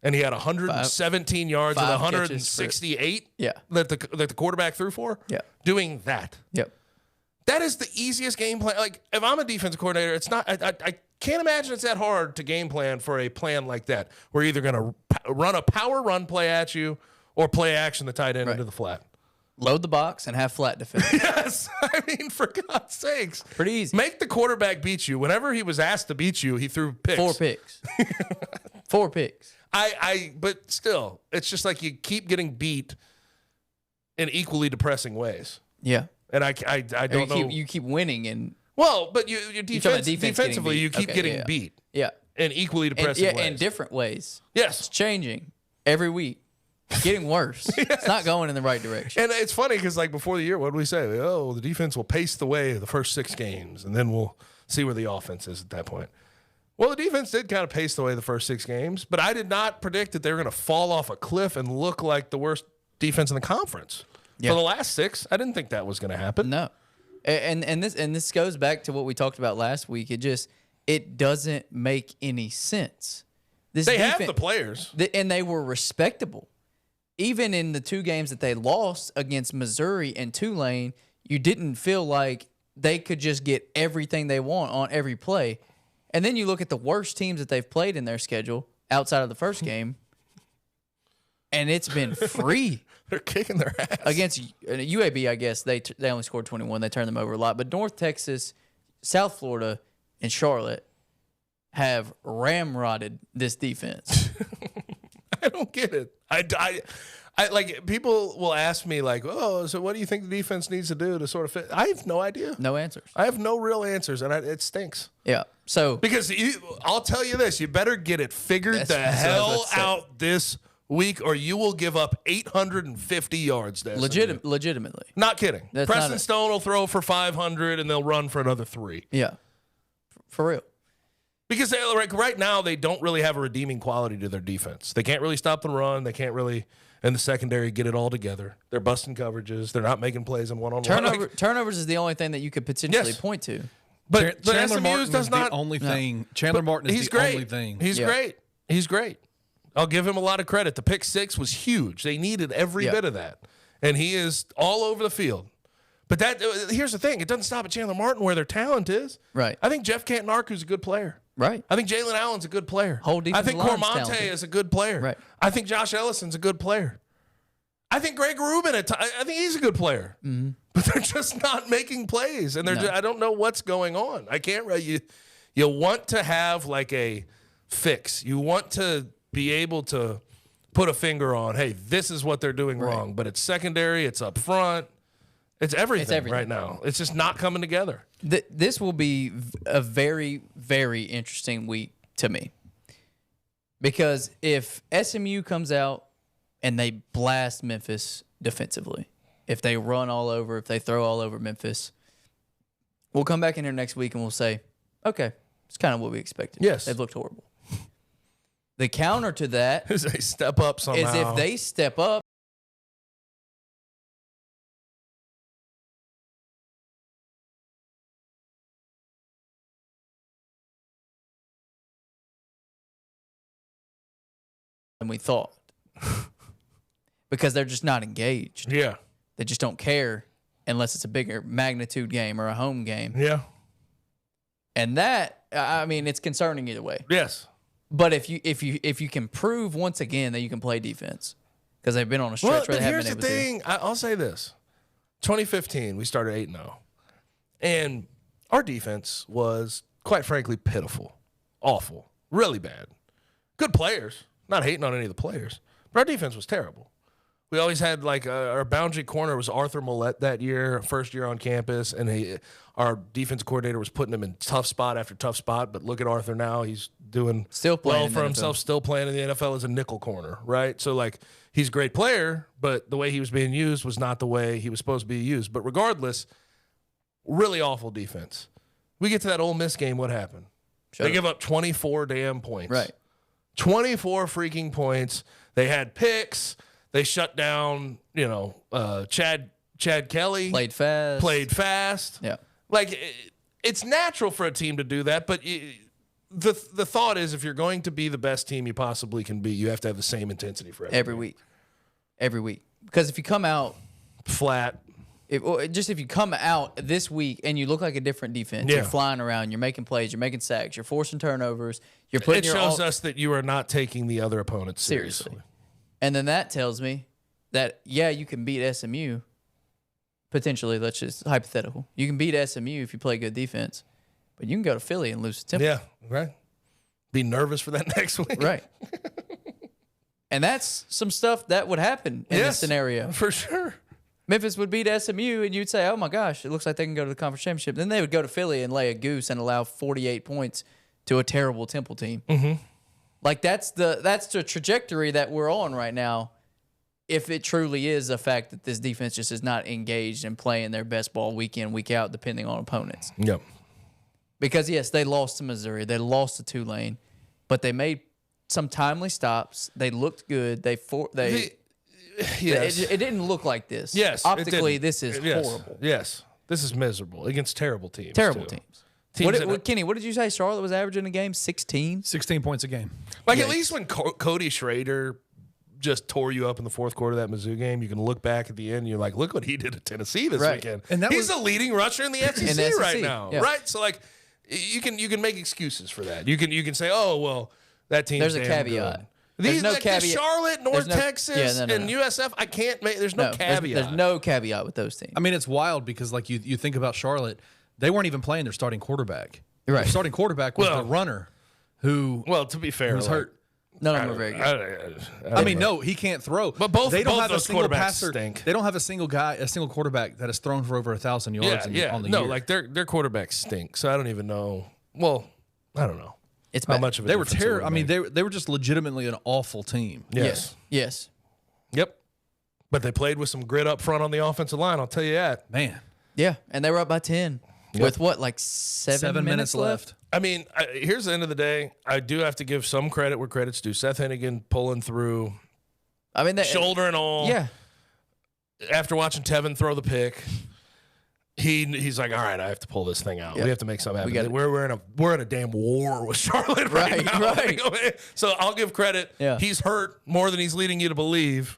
And he had 117 yards and 168 that the quarterback threw for. Yeah. Doing that. Yep. That is the easiest game plan. Like, if I'm a defensive coordinator, it's not. I can't imagine it's that hard to game plan for a plan like that. We're either going to run a power run play at you or play action the tight end into the flat. Load the box and have flat defense. Yes. I mean, for God's sakes. Pretty easy. Make the quarterback beat you. Whenever he was asked to beat you, he threw picks. 4 picks. 4 picks. But still, it's just like you keep getting beat in equally depressing ways. Yeah. And I don't know. You keep winning and but your defensively, you keep getting beat. Yeah. In equally depressing ways. In different ways. Yes. It's changing every week. Getting worse. It's not going in the right direction. And it's funny because, like, before the year, what did we say? Oh, the defense will pace the way the first 6 games, and then we'll see where the offense is at that point. Well, the defense did kind of pace the way the first 6 games, but I did not predict that they were going to fall off a cliff and look like the worst defense in the conference. For the last 6, I didn't think that was going to happen. No. And this goes back to what we talked about last week. It doesn't make any sense. They have the players. And they were respectable. Even in the 2 games that they lost against Missouri and Tulane, you didn't feel like they could just get everything they want on every play. And then you look at the worst teams that they've played in their schedule outside of the first game, and it's been free. They're kicking their ass. Against UAB, I guess, they only scored 21. They turned them over a lot. But North Texas, South Florida, and Charlotte have ramrodded this defense. I don't get it. I like, people will ask me, like, oh, so what do you think the defense needs to do to sort of fit? I have no idea. No answers. I have no real answers, and it stinks. Yeah. So because I'll tell you this, you better get it figured the hell out this week, or you will give up 850 yards. Legitimately. Not kidding. That's Preston Stone will throw for 500, and they'll run for another 3. Yeah. For real. Because right now, they don't really have a redeeming quality to their defense. They can't really stop the run. They can't really, in the secondary, get it all together. They're busting coverages. They're not making plays in one-on-one. Turnovers is the only thing that you could potentially point to. But Chandler SMU Martin does is not. The only thing. Chandler Martin is the only thing. He's great. He's great. I'll give him a lot of credit. The pick 6 was huge. They needed every bit of that. And he is all over the field. But here's the thing. It doesn't stop at Chandler Martin where their talent is. Right. I think Jeff Canton-Arku's a good player. Right. I think Jalen Allen's a good player. Whole I think line's Cormonte talented. is a good player. Right. I think Josh Ellison's a good player. I think Greg Rubin, I think he's a good player. Mm-hmm. But they're just not making plays. And I don't know what's going on. I can't you want to have like a fix. You want to be able to put a finger on, hey, this is what they're doing wrong. But it's secondary, it's up front. It's everything, It's everything. right now. It's just not coming together. This will be a very, very interesting week to me. Because if SMU comes out and they blast Memphis defensively, if they run all over, if they throw all over Memphis, we'll come back in here next week and we'll say, okay, it's kind of what we expected. Yes. They've looked horrible. The counter to that Is they step up somehow. is if they step up, than we thought. Because they're just not engaged. Yeah. They just don't care unless it's a bigger magnitude game or a home game. Yeah. And that, I mean, it's concerning either way. Yes. But if you can prove once again that you can play defense, because they've been on a stretch Well, where but they haven't here's been the able thing. I'll say this. 2015, we started 8-0. And our defense was, quite frankly, pitiful. Awful. Really bad. Good players. Not hating on any of the players. But our defense was terrible. We always had, like, our boundary corner was Arthur Millette that year, first year on campus, and our defense coordinator was putting him in tough spot after tough spot. But look at Arthur now; he's doing Still playing well in for the himself. NFL. Still playing in the NFL as a nickel corner, right? So, like, he's a great player, but the way he was being used was not the way he was supposed to be used. But regardless, really awful defense. We get to that Ole Miss game. What happened? They give up 24 damn points. Right. 24 freaking points. They had picks. They shut down, Chad Kelly. Played fast. Yeah. Like, it's natural for a team to do that, but the thought is if you're going to be the best team you possibly can be, you have to have the same intensity for Every week. Every week. Because if you come out flat. If you come out this week and you look like a different defense, Yeah. you're flying around, you're making plays, you're making sacks, you're forcing turnovers, you're putting It your shows us that you are not taking the other opponent seriously. And then that tells me that, yeah, you can beat SMU. Potentially, let's just hypothetical. You can beat SMU if you play good defense, but you can go to Philly and lose to Temple. Yeah, right. Be nervous for that next week. Right. And that's some stuff that would happen in this scenario. For sure. Memphis would beat SMU, and you'd say, oh, my gosh, it looks like they can go to the conference championship. Then they would go to Philly and lay a goose and allow 48 points to a terrible Temple team. Mm-hmm. Like, that's the trajectory that we're on right now, if it truly is a fact that this defense just is not engaged in playing their best ball week in, week out, depending on opponents. Yep. Because, yes, they lost to Missouri. They lost to Tulane. But they made some timely stops. They looked good. Yes. It didn't look like this. Yes. Optically, this is horrible. Yes. This is miserable against terrible teams. Terrible too. teams. Teams Kenny, what did you say Charlotte was averaging a game? 16? 16 points a game. Like, at least when Cody Schrader just tore you up in the fourth quarter of that Mizzou game, you can look back at the end and you're like, look what he did at Tennessee this weekend. And he's the leading rusher in the SEC, right now, yeah. right? So, like, you can make excuses for that. You can say, oh, well, that team's There's a damn caveat. good. There's These no like caveat. the Charlotte, North Texas, no. and USF, I can't make. There's no caveat. There's no caveat with those teams. I mean, it's wild because, like, you think about Charlotte, they weren't even playing their starting quarterback. Right. Their starting quarterback was the runner who Well, to be fair, was hurt. None of them are very good. I mean, no, he can't throw. But both they don't both have those a single quarterbacks passer. stink. They don't have a single quarterback that has thrown for over 1,000 yards on the no, year. like their quarterbacks stink. So I don't even know. Well, I don't know. It's how bad. much of it they were terrible. I mean, they were just legitimately an awful team. Yes. Yes. Yep. But they played with some grit up front on the offensive line. I'll tell you that. Man, Yeah, and they were up by 10 with what, like 7 minutes left? I mean, here's the end of the day. I do have to give some credit where credit's due. Seth Hennigan pulling through, I mean, shoulder and all. Yeah. After watching Tevin throw the pick, he's like, all right, I have to pull this thing out. Yeah. We have to make something happen. We gotta- We're in a damn war with Charlotte right now. Right. So I'll give credit. Yeah. He's hurt more than he's leading you to believe,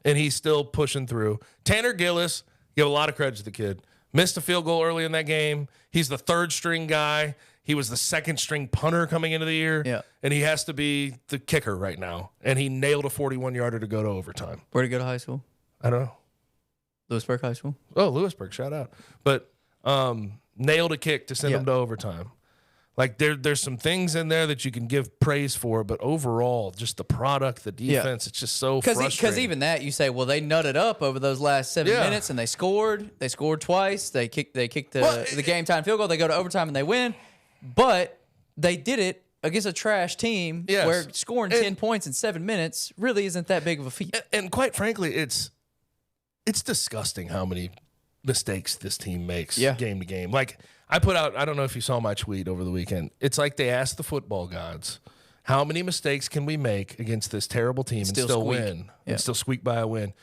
and he's still pushing through. Tanner Gillis, give a lot of credit to the kid. Missed a field goal early in that game. He's the third string guy. He was the second string punter coming into the year. Yeah. And he has to be the kicker right now. And he nailed a 41-yarder to go to overtime. Where'd he go to high school? I don't know. Lewisburg High School? Oh, Lewisburg, shout out. But nailed a kick to send Yeah. them to overtime. Like there's some things in there that you can give praise for, but overall, just the product, the defense, it's just so frustrating. Because even that, you say, well, they nutted up over those last 7 minutes and they scored. They scored twice. They kicked the game time field goal. They go to overtime and they win. But they did it against a trash team where scoring 10 points in 7 minutes really isn't that big of a feat. And quite frankly, it's disgusting how many mistakes this team makes game to game. Like I put out, I don't know if you saw my tweet over the weekend. It's like they asked the football gods, how many mistakes can we make against this terrible team and still win? Yeah. And still squeak by a win.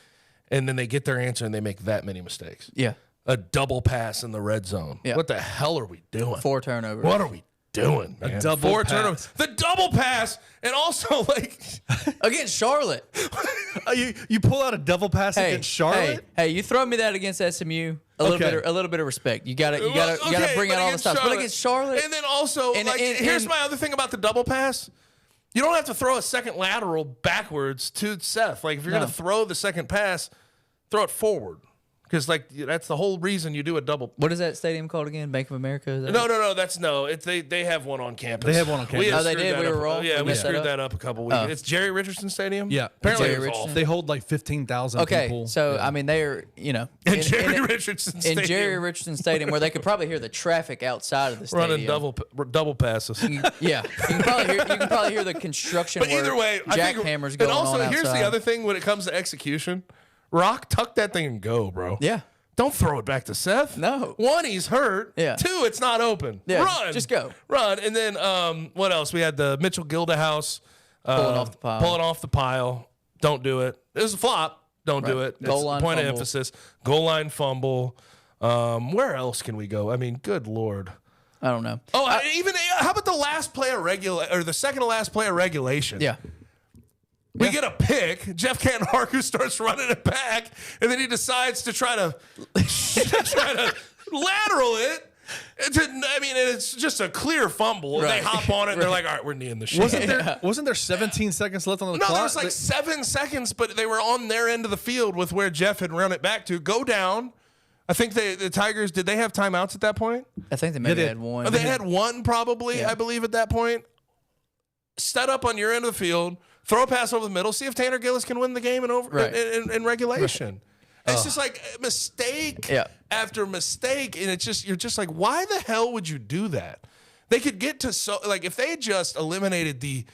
And then they get their answer and they make that many mistakes. Yeah. A double pass in the red zone. Yeah. What the hell are we doing? 4 turnovers. What are we doing, man? A double 4 pass. turnovers. The double pass. And also, like, Against Charlotte. You pull out a double pass against Charlotte? Hey, you throw me that against SMU. A little bit of respect. You gotta bring out all the stuff. But against Charlotte. And then also, here's my other thing about the double pass. You don't have to throw a second lateral backwards to Seth. Like if you're gonna throw the second pass, throw it forward. Because that's the whole reason you do a double. What is that stadium called again? Bank of America? Is that No. They have one on campus. They have one on campus. Oh, they did? We were wrong? Yeah, we messed that screwed up? that up a couple weeks. It's Jerry Richardson Stadium. Yeah. Apparently Jerry it was Richardson. awful. They hold like 15,000 Okay, people. so I mean they're In Jerry Richardson Stadium. in Jerry Richardson Stadium where they could probably hear the traffic outside of the stadium. Running double passes. Yeah, you can probably hear the construction. But either way, jackhammers going on outside. And also, here's the other thing when it comes to execution: Rock, tuck that thing and go, bro. Yeah. Don't throw it back to Seth. No. 1, he's hurt. Yeah. 2, it's not open. Yeah, Run. just go. Run. And then what else? We had the Mitchell Gildahouse. Pulling off the pile. Pulling off the pile. Don't do it. It was a flop. Don't do it. Goal It's line point fumble. of emphasis. Goal line fumble. Where else can we go? I mean, good Lord. I don't know. Oh, how about the last play of the second to last play of regulation? Yeah. We get a pick. Jeff Canton-Harku starts running it back, and then he decides to try to lateral it. It's just a clear fumble. And they hop on it, and they're like, all right, we're kneeing the shit. Wasn't there 17 seconds left on the No, clock? there was like 7 seconds, but they were on their end of the field with where Jeff had run it back to. Go down. I think the Tigers, did they have timeouts at that point? I think they maybe had one. They had one probably, I believe, at that point. Set up on your end of the field. Throw a pass over the middle. See if Tanner Gillis can win the game in regulation. And it's just like mistake after mistake, and you're just like, why the hell would you do that? They could get to if they had just eliminated the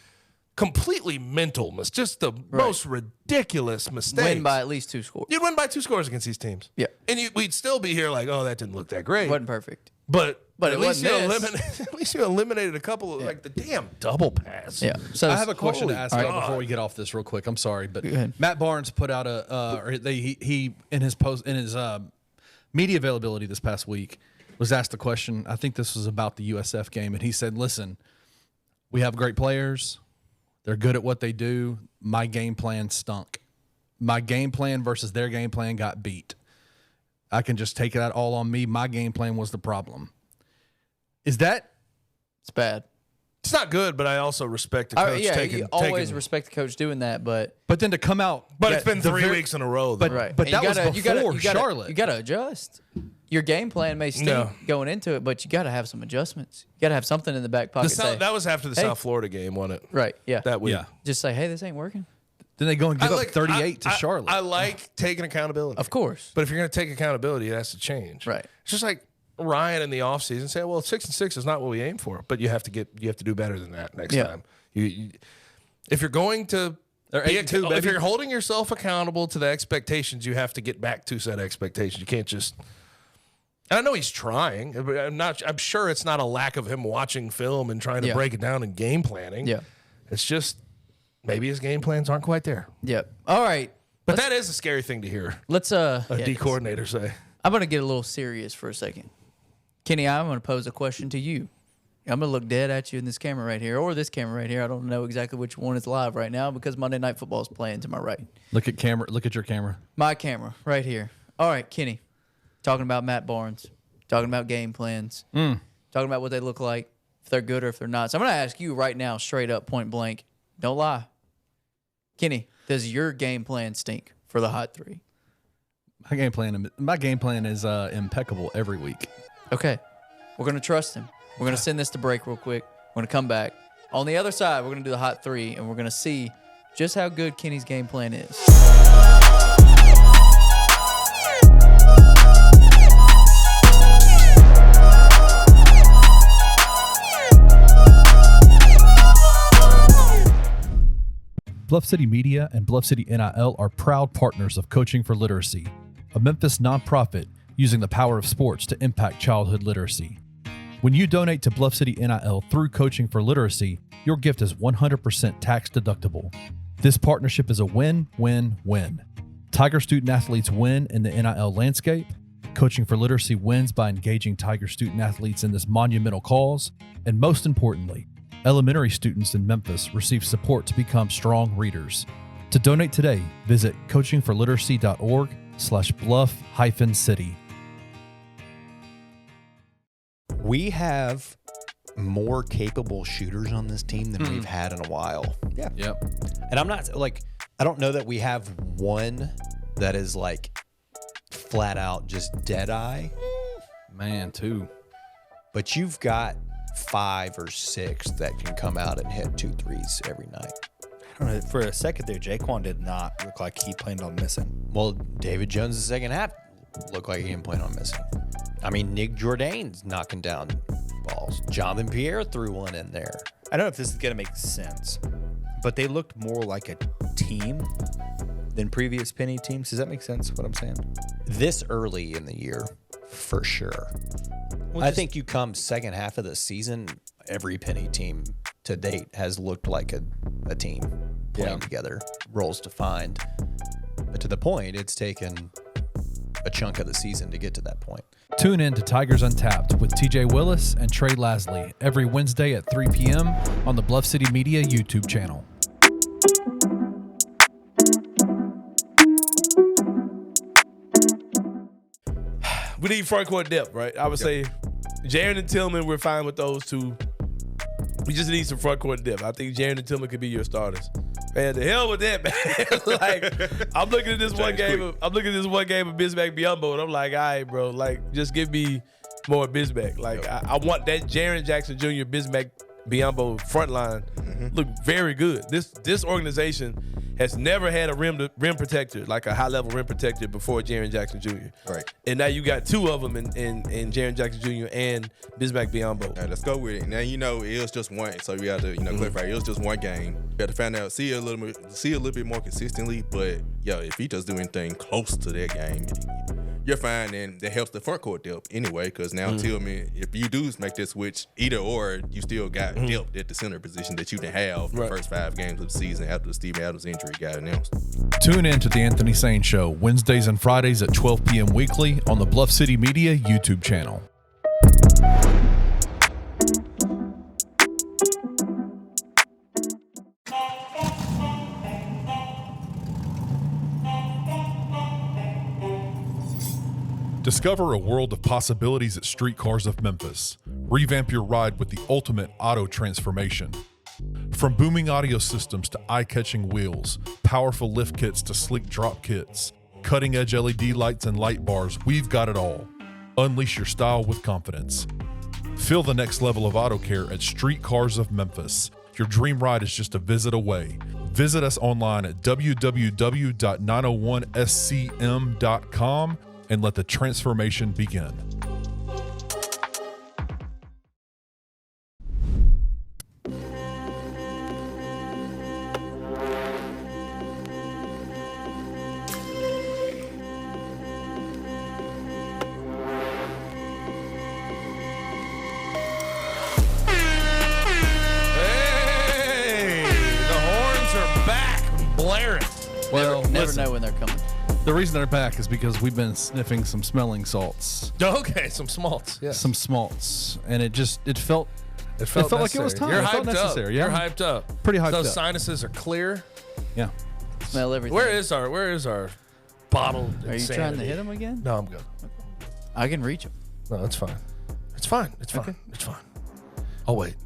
completely mental just the most ridiculous mistakes. Win by at least 2 scores. You'd win by 2 scores against these teams. Yeah, and we'd still be here like, oh, that didn't look that great. It wasn't perfect. But it at least wasn't at least you eliminated a couple of like the damn double pass. Yeah. So I have a question to ask Holy y'all God. before we get off this real quick. I'm sorry, but ahead. Matt Barnes put out he in his media availability this past week was asked a question. I think this was about the USF game, and he said, "Listen, we have great players. They're good at what they do. My game plan stunk. My game plan versus their game plan got beat. I can just take that all on me. My game plan was the problem." Is that? It's bad. It's not good, but I also respect the coach you always respect the coach doing that, but But then to come out, it's been 3 weeks in a row. Though. right. But And that was before Charlotte. You got to adjust. Your game plan may stink going into it, but you got to have some adjustments. You got to have something in the back pocket. That was after the South Florida game, wasn't it? Right. Yeah. That week. Yeah. Just say, hey, this ain't working. Then they go and give up 38 to Charlotte. I like taking accountability. Of course. But if you're going to take accountability, it has to change. Right. It's just like Ryan in the offseason saying, well, 6-6 is not what we aim for, but you have to do better than that next time. If you're going to if you're holding yourself accountable to the expectations, you have to get back to set expectations. You can't just. And I know he's trying. But I'm sure it's not a lack of him watching film and trying to break it down and game planning. Yeah. It's just maybe his game plans aren't quite there. Yep. All right. But that is a scary thing to hear Let's a D coordinator say. I'm going to get a little serious for a second. Kenny, I'm going to pose a question to you. I'm going to look dead at you in this camera right here, or this camera right here. I don't know exactly which one is live right now because Monday Night Football is playing to my right. Look at your camera. My camera right here. All right, Kenny. Talking about Matt Barnes. Talking about game plans. Talking about what they look like, if they're good or if they're not. So I'm going to ask you right now, straight up, point blank. Don't lie. Kenny, does your game plan stink for the Hot Three? My game plan is impeccable every week. Okay. We're going to trust him. We're going to send this to break real quick. We're going to come back. On the other side, we're going to do the hot three, and we're going to see just how good Kenny's game plan is. Bluff City Media and Bluff City NIL are proud partners of Coaching for Literacy, a Memphis nonprofit using the power of sports to impact childhood literacy. When you donate to Bluff City NIL through Coaching for Literacy, your gift is 100% tax deductible. This partnership is a win-win-win. Tiger student athletes win in the NIL landscape. Coaching for Literacy wins by engaging Tiger student athletes in this monumental cause. And most importantly, elementary students in Memphis receive support to become strong readers. To donate today, visit coachingforliteracy.org/bluff-city. We have more capable shooters on this team than we've had in a while. Yeah. Yep. And I'm not like, I don't know that we have one that is like flat out just dead eye, Man, too. but you've got 5 or 6 that can come out and hit 2 threes every night. I don't know. For a second there, Jaquan did not look like he planned on missing. Well, David Jones' second half looked like he didn't plan on missing. I mean, Nick Jourdain's knocking down balls. Jonathan Pierre threw one in there. I don't know if this is going to make sense, but they looked more like a team than previous Penny teams. Does that make sense, what I'm saying? This early in the year, for sure. I think you come second half of the season, every Penny team to date has looked like a team playing together, roles defined. But to the point, it's taken a chunk of the season to get to that point. Tune in to Tigers Untapped with TJ Willis and Trey Lasley every Wednesday at 3 p.m. on the Bluff City Media YouTube channel. We need front court depth, right? I would say Jaren and Tillman, we're fine with those two. We just need some front court depth. I think Jaren and Tillman could be your starters. Man, the hell with that, man. Like, I'm looking at this one game of Bismack Biyombo, and I'm like, all right, bro, like, just give me more Bismack. Like, I want that Jaren Jackson Jr. Bismack Biyombo front line look very good. This organization has never had a rim protector, like a high-level rim protector before Jaren Jackson Jr. Right. And now you got 2 of them in Jaren Jackson Jr. and Bismack Biyombo. All right, let's go with it. Now, it was just one, so we have to, clarify. It was just one game. We have to find out, see a little bit more consistently. But if he does do anything close to that game, you're fine, and that helps the front court depth anyway. Because now Tillman, if you do make this switch, either or, you still got depth at the center position that you didn't have the first 5 games of the season after the Steve Adams injury got announced. Tune in to The Anthony Sane Show Wednesdays and Fridays at 12 p.m. weekly on the Bluff City Media YouTube channel. Discover a world of possibilities at Streetcars of Memphis. Revamp your ride with the ultimate auto transformation. From booming audio systems to eye-catching wheels, powerful lift kits to sleek drop kits, cutting-edge LED lights and light bars, we've got it all. Unleash your style with confidence. Feel the next level of auto care at Streetcars of Memphis. Your dream ride is just a visit away. Visit us online at www.901scm.com and let the transformation begin. Never know when they're coming. The reason they're back is because we've been sniffing some smelling salts. Okay, some smalts. Yeah. Some smalts. And it felt like it was time. You're It felt hyped necessary. up. Yeah. You're hyped up. Pretty hyped Those up. sinuses are clear. Yeah. Smell everything. Where is our bottle? Are you trying to hit him again? No, I'm good. I can reach him. No, it's fine. It's fine. It's fine. Okay. It's fine. I'll wait.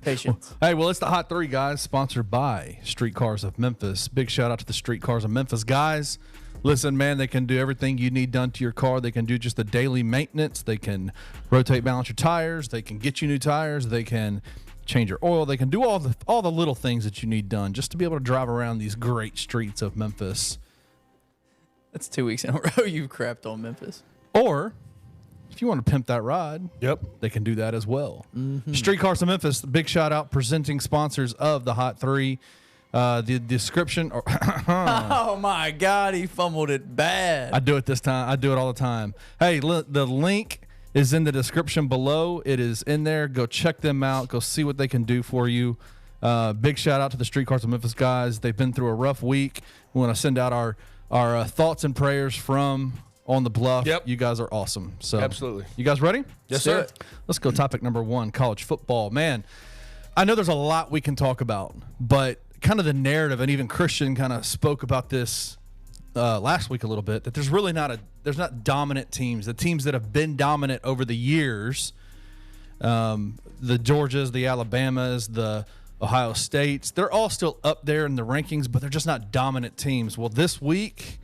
Patience. Hey, well, it's the Hot 3, guys, sponsored by Streetcars of Memphis. Big shout out to the Streetcars of Memphis guys. Listen, man, they can do everything you need done to your car. They can do just the daily maintenance. They can rotate, balance your tires. They can get you new tires. They can change your oil. They can do all the little things that you need done just to be able to drive around these great streets of Memphis. That's 2 weeks in a row you've crapped on Memphis. Or if you want to pimp that ride, Yep. they can do that as well. Streetcars of Memphis, big shout out, presenting sponsors of the Hot Three. The description. Oh my God, he fumbled it bad. I do it this time. I do it all the time. Hey, the link is in the description below. It is in there. Go check them out. Go see what they can do for you. Big shout out to the Streetcars of Memphis guys. They've been through a rough week. We want to send out our thoughts and prayers from on the Bluff. Yep. You guys are awesome. So Absolutely. You guys ready? Yes, sir. Let's go. Topic number 1: college football. Man, I know there's a lot we can talk about, but kind of the narrative, and even Christian kind of spoke about this last week a little bit, that there's really there's not dominant teams. The teams that have been dominant over the years, the Georgias, the Alabamas, the Ohio States, they're all still up there in the rankings, but they're just not dominant teams. Well, this week,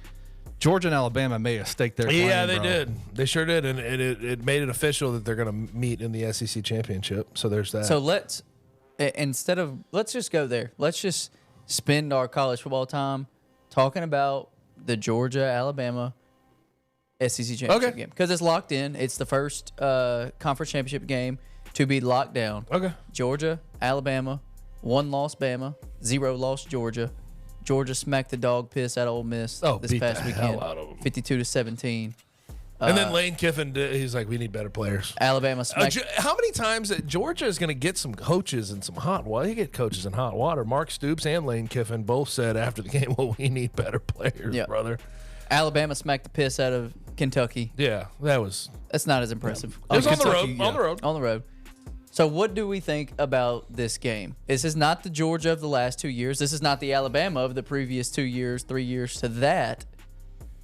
Georgia and Alabama made a stake their claim. Yeah, they bro. did. They sure did, and it made it official that they're going to meet in the SEC championship. So there's that. So let's just go there. Let's just spend our college football time talking about the Georgia Alabama SEC championship game, because it's locked in. It's the first conference championship game to be locked down. Okay. Georgia, Alabama, 1 loss Bama, 0 loss Georgia. Georgia smacked the dog piss out of Ole Miss this beat past the weekend, hell out of 'em. 52-17. And then Lane Kiffin, he's like, we need better players. Alabama smacked. How many times that Georgia is going to get some coaches in some hot water? You get coaches in hot water. Mark Stoops and Lane Kiffin both said after the game, well, we need better players, Yeah. brother. Alabama smacked the piss out of Kentucky. Yeah, that was. That's not as impressive. It was on the Kentucky, road. On the road. On the road. So what do we think about this game? This is not the Georgia of the last 2 years. This is not the Alabama of the previous 2 years, 3 years to that.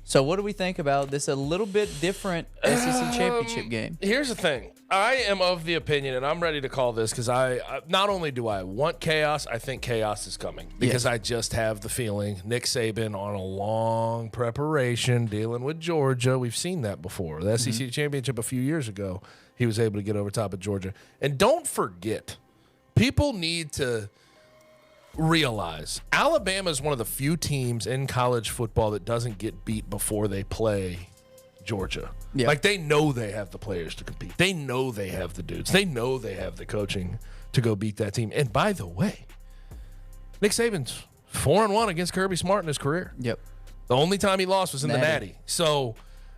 So what do we think about this a little bit different SEC championship game? Here's the thing. I am of the opinion, and I'm ready to call this, because I not only do I want chaos, I think chaos is coming, because Yes. I just have the feeling Nick Saban on a long preparation dealing with Georgia. We've seen that before. The SEC championship a few years ago, he was able to get over top of Georgia. And don't forget, people need to realize Alabama is one of the few teams in college football that doesn't get beat before they play Georgia. Yeah. Like, they know they have the players to compete. They know they have the dudes. They know they have the coaching to go beat that team. And by the way, Nick Saban's 4-1 against Kirby Smart in his career. Yep. The only time he lost was in the Natty. Natty. So,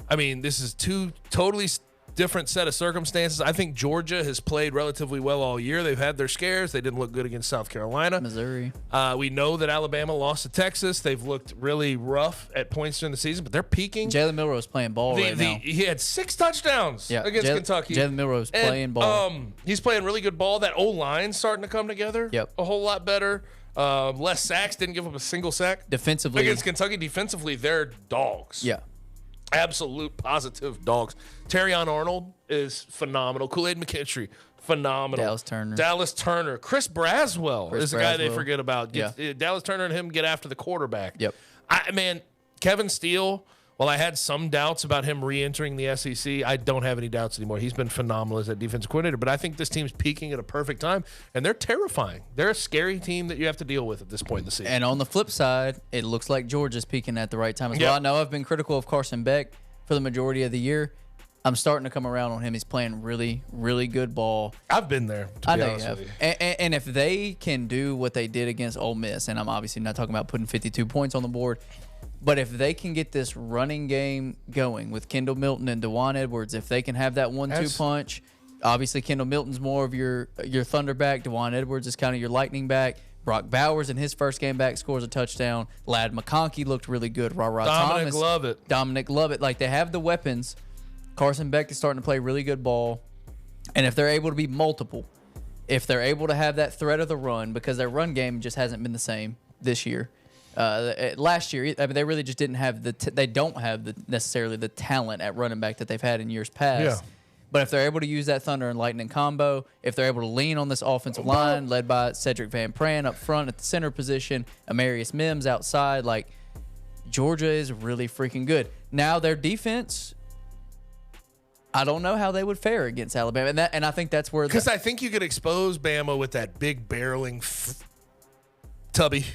I mean, this is two totally different set of circumstances. I think Georgia has played relatively well all year. They've had their scares. They didn't look good against South Carolina. Missouri. We know that Alabama lost to Texas. They've looked really rough at points during the season, but they're peaking. Jalen Milroe's playing ball right now. He had 6 touchdowns Yeah, against Kentucky. Jalen Milroe's And, playing ball. He's playing really good ball. That O-line's starting to come together. Yep. A whole lot better. Less sacks. Didn't give up a single sack. Defensively. Against Kentucky, defensively, they're dogs. Yeah. Absolute positive dogs. Terrion Arnold is phenomenal. Kool-Aid McKinstry, phenomenal. Dallas Turner. Chris Braswell is the guy they forget about. Dallas Turner and him get after the quarterback. Yep. Man, Kevin Steele, while I had some doubts about him re-entering the SEC, I don't have any doubts anymore. He's been phenomenal as a defensive coordinator, but I think this team's peaking at a perfect time, and they're terrifying. They're a scary team that you have to deal with at this point in the season. And on the flip side, it looks like Georgia's peaking at the right time as Yep. well. I know I've been critical of Carson Beck for the majority of the year. I'm starting to come around on him. He's playing really, really good ball. I've been there, to I be know you honest have. with you. And if they can do what they did against Ole Miss, and I'm obviously not talking about putting 52 points on the board, but if they can get this running game going with Kendall Milton and DeJuan Edwards, if they can have that 1-2 punch, obviously Kendall Milton's more of your thunder back. DeJuan Edwards is kind of your lightning back. Brock Bowers in his first game back scores a touchdown. Ladd McConkey looked really good. Dominic Lovett. Dominic Lovett. Like, they have the weapons. Carson Beck is starting to play really good ball. And if they're able to be multiple, if they're able to have that threat of the run, because their run game just hasn't been the same this year. Last year, I mean, they really just didn't have they don't have necessarily the talent at running back that they've had in years past. Yeah. But if they're able to use that thunder and lightning combo, if they're able to lean on this offensive line led by Cedric Van Pran up front at the center position, Amarius Mims outside, like, Georgia is really freaking good. Now their defense, I don't know how they would fare against Alabama, and I think that's where because I think you could expose Bama with that big barreling, tubby,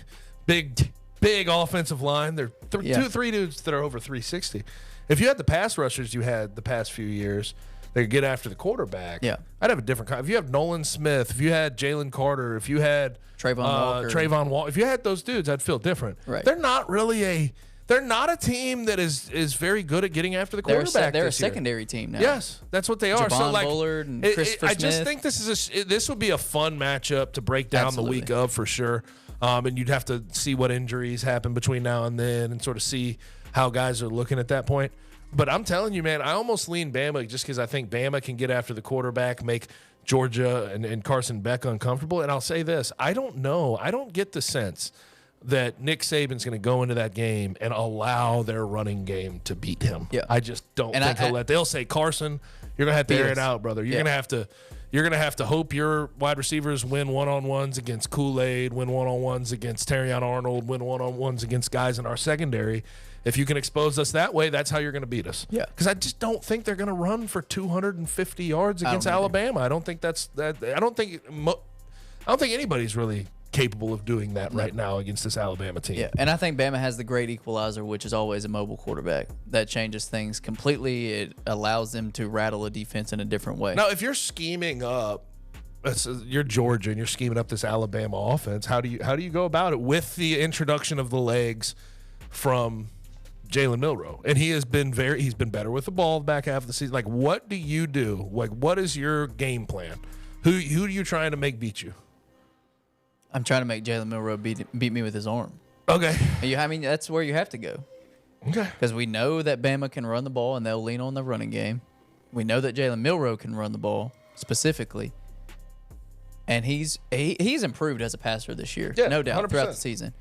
big offensive line. They're 2-3 dudes that are over 360. If you had the pass rushers you had the past few years, they could get after the quarterback. Yeah. I'd have a different kind. If you have Nolan Smith, if you had Jalen Carter, if you had Trayvon Walker, if you had those dudes, I'd feel different. Right. They're not a team that is very good at getting after the quarterback. They're a this year. secondary team now. Yes, that's what they are. So Javon like, Bullard and Christopher I just Smith. think this would be a fun matchup to break down Absolutely. the week of for sure. And you'd have to see what injuries happen between now and then, and sort of see how guys are looking at that point. But I'm telling you, man, I almost lean Bama just because I think Bama can get after the quarterback, make Georgia and Carson Beck uncomfortable. And I'll say this: I don't know. I don't get the sense that Nick Saban's going to go into that game and allow their running game to beat him. Yeah. I just don't And think he'll let. They'll say, Carson, you're going to have to air it out, brother. You're going to have to hope your wide receivers win one-on-ones against Kool-Aid, win one-on-ones against Terrion Arnold, win one-on-ones against guys in our secondary. If you can expose us that way, that's how you're going to beat us. Yeah. Because I just don't think they're going to run for 250 yards against Alabama. I don't think that's that. I don't think anybody's really capable of doing that right now against this Alabama team. Yeah, and I think Bama has the great equalizer, which is always a mobile quarterback. That changes things completely. It allows them to rattle a defense in a different way. Now, if you're scheming up, you're Georgia and you're scheming up this Alabama offense, how do you go about it with the introduction of the legs from Jalen Milroe? And he's been better with the ball the back half of the season. Like, what do you do? Like, what is your game plan? Who are you trying to make beat you? I'm trying to make Jalen Milroe beat me with his arm. Okay. I mean, that's where you have to go. Okay. Because we know that Bama can run the ball and they'll lean on the running game. We know that Jalen Milroe can run the ball specifically. And he's improved as a passer this year, no doubt, 100%. throughout the season.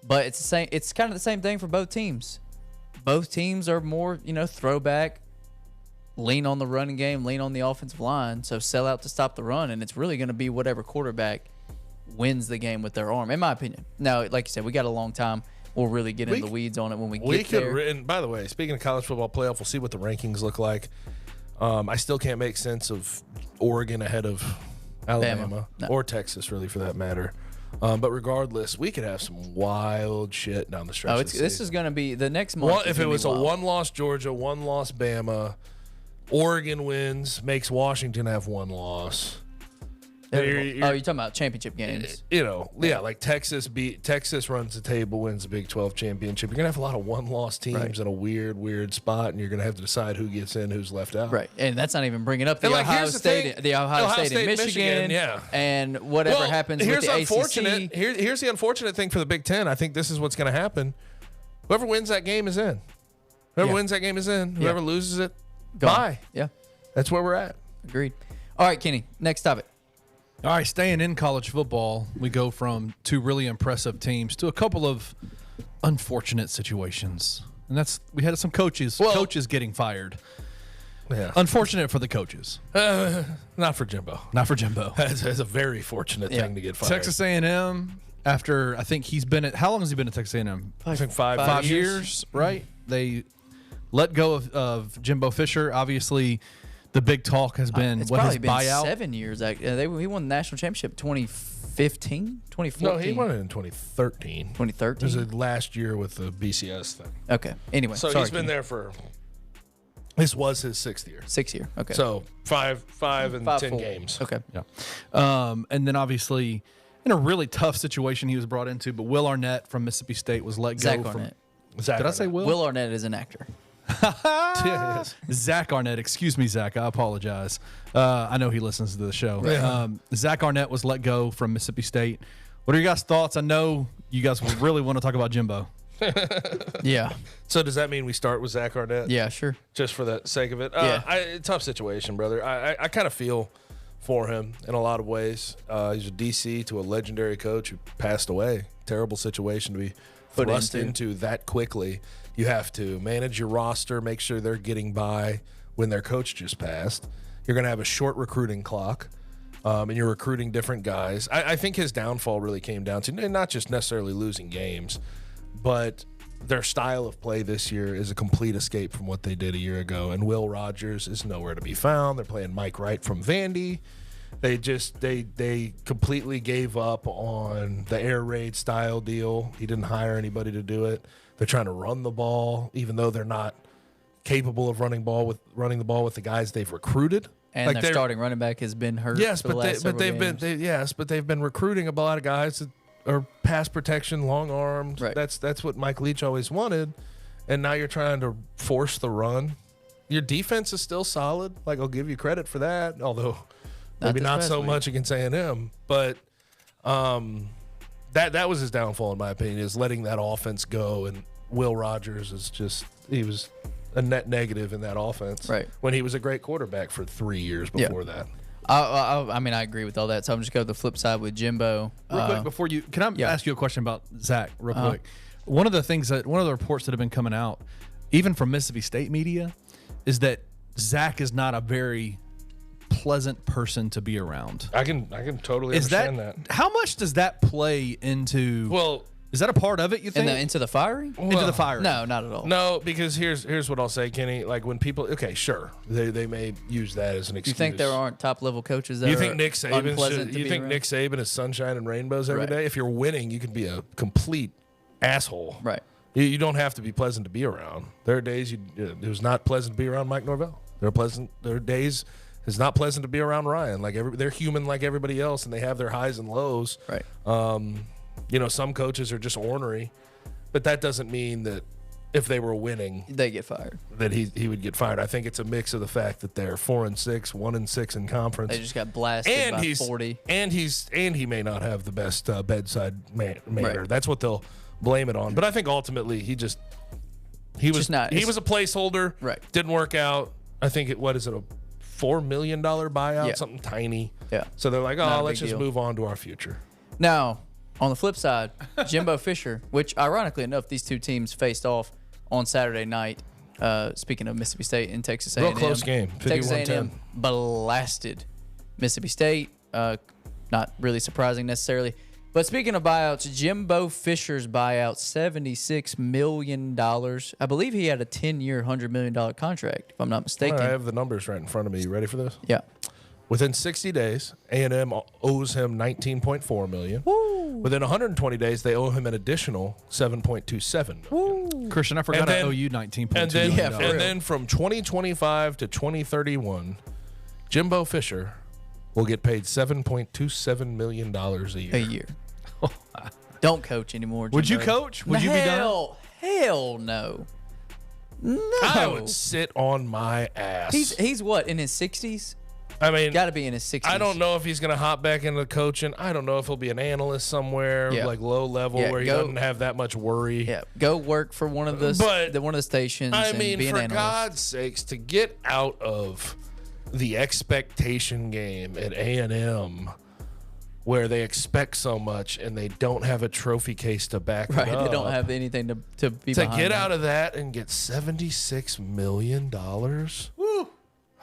But it's the same. It's kind of the same thing for both teams. Both teams are more, throwback, lean on the running game, lean on the offensive line. So sell out to stop the run, and it's really going to be whatever quarterback wins the game with their arm, in my opinion. Now, like you said, we got a long time. We'll really get in the weeds on it when we get there. And by the way, speaking of college football playoff, we'll see what the rankings look like. I still can't make sense of Oregon ahead of Alabama or Texas, really, for that matter. But regardless, we could have some wild shit down the stretch. This is going to be the next month. If it was a one-loss Georgia, one-loss Bama, Oregon wins, makes Washington have one loss. You're talking about championship games. Like Texas runs the table, wins the Big 12 championship. You're gonna have a lot of one-loss teams in a weird spot, and you're gonna have to decide who gets in, who's left out. Right, and that's not even bringing up the And, Ohio State, and Michigan, and whatever happens with the ACC. Here's the unfortunate thing for the Big Ten. I think this is what's gonna happen. Whoever wins that game is in. Whoever loses it, bye. Yeah, that's where we're at. Agreed. All right, Kenny. Next topic. All right, staying in college football, we go from two really impressive teams to a couple of unfortunate situations. And we had some coaches getting fired. Yeah. Unfortunate for the coaches. Not for Jimbo. Not for Jimbo. That's a very fortunate thing to get fired. Texas A&M, after I think he's been at – how long has he been at Texas A&M? I think 5 years, right? They let go of Jimbo Fisher. Obviously – the big talk has been It's what probably his been buyout. 7 years. He won the national championship 2015, 2014. No, he won it in 2013. 2013. It was the last year with the BCS thing. Okay. Anyway, so he's been there for. This was his 6th year. 6 year. Okay. So five and 10 full. games. Okay. Yeah. And then obviously in a really tough situation he was brought into, but Will Arnett from Mississippi State was let Zach go from. Arnett. Did I say Will? Will Arnett is an actor. Zach Arnett. Excuse me, Zach. I apologize. I know he listens to the show. Yeah. Zach Arnett was let go from Mississippi State. What are your guys' thoughts? I know you guys really want to talk about Jimbo. Yeah. So does that mean we start with Zach Arnett? Yeah, sure. Just for the sake of it? Yeah. Tough situation, brother. I kind of feel for him in a lot of ways. He's a DC to a legendary coach who passed away. Terrible situation to be thrust into that quickly. You have to manage your roster, make sure they're getting by when their coach just passed. You're going to have a short recruiting clock, and you're recruiting different guys. I think his downfall really came down to not just necessarily losing games, but their style of play this year is a complete escape from what they did a year ago. And Will Rogers is nowhere to be found. They're playing Mike Wright from Vandy. They completely gave up on the air raid style deal. He didn't hire anybody to do it. They're trying to run the ball, even though they're not capable of running the ball with the guys they've recruited. And their starting running back has been hurt. Yes, for the last several games. but they've been recruiting a lot of guys that are pass protection, long armed. Right. That's what Mike Leach always wanted. And now you're trying to force the run. Your defense is still solid. Like, I'll give you credit for that, although maybe not so much against A&M. But that was his downfall, in my opinion, is letting that offense go. And Will Rogers he was a net negative in that offense. Right. When he was a great quarterback for 3 years before that. I mean, I agree with all that. So I'm just going to the flip side with Jimbo. Real quick, before can I ask you a question about Zach real quick? One of the reports that have been coming out, even from Mississippi State media, is that Zach is not a very pleasant person to be around. I can totally understand that. How much does that play into? Well, is that a part of it? You think into the firing? Into the firing? No, not at all. No, because here's what I'll say, Kenny. Like, when people, okay, sure, they may use that as an excuse. You think there aren't top level coaches that you think Nick unpleasant Saban to you be think around? Nick Saban is sunshine and rainbows every day? If you're winning, you can be a complete asshole. Right. You don't have to be pleasant to be around. There are days it was not pleasant to be around Mike Norvell. There are days it's not pleasant to be around Ryan. Like, they're human like everybody else, and they have their highs and lows. Right. Some coaches are just ornery, but that doesn't mean that if they were winning, They get fired. that he would get fired. I think it's a mix of the fact that they're 4-6, 1-6 in conference. They just got blasted by 40. And he may not have the best bedside manner. Right. That's what they'll blame it on. But I think ultimately he was a placeholder. Right. Didn't work out. I think a $4 million buyout, Yeah. something tiny. Yeah. So they're like, Not a let's big just deal. move on to our future. Now, on the flip side, Jimbo Fisher, which ironically enough, these two teams faced off on Saturday night. Speaking of Mississippi State and Texas A&M. Real close game, Texas 51-10. A&M blasted Mississippi State. Not really surprising necessarily. But speaking of buyouts, Jimbo Fisher's buyout, $76 million. I believe he had a 10-year, $100 million contract, if I'm not mistaken. All right, I have the numbers right in front of me. You ready for this? Yeah. Within 60 days, A&M owes him $19.4 million. Woo. Within 120 days, they owe him an additional $7.27 million. Christian, I forgot I owe you $19.2 And then, million. for real. and then from 2025 to 2031, Jimbo Fisher will get paid $7.27 million a year. A year. Don't coach anymore, Jimbo. Would you coach? Would you be done? Hell no. No. I would sit on my ass. He's what, in his 60s? I mean, Got to be in his 60s. I don't know if he's going to hop back into coaching. I don't know if he'll be an analyst somewhere, Yeah. like low level, Yeah, where he go- doesn't have that much worry. Yeah, go work for one of the stations. I and mean, be an for analyst. God's sakes, to get out of the expectation game at A&M, where they expect so much and they don't have a trophy case to back Right, it up. they don't have anything to be to behind get them. out of that and get $76 million. Woo!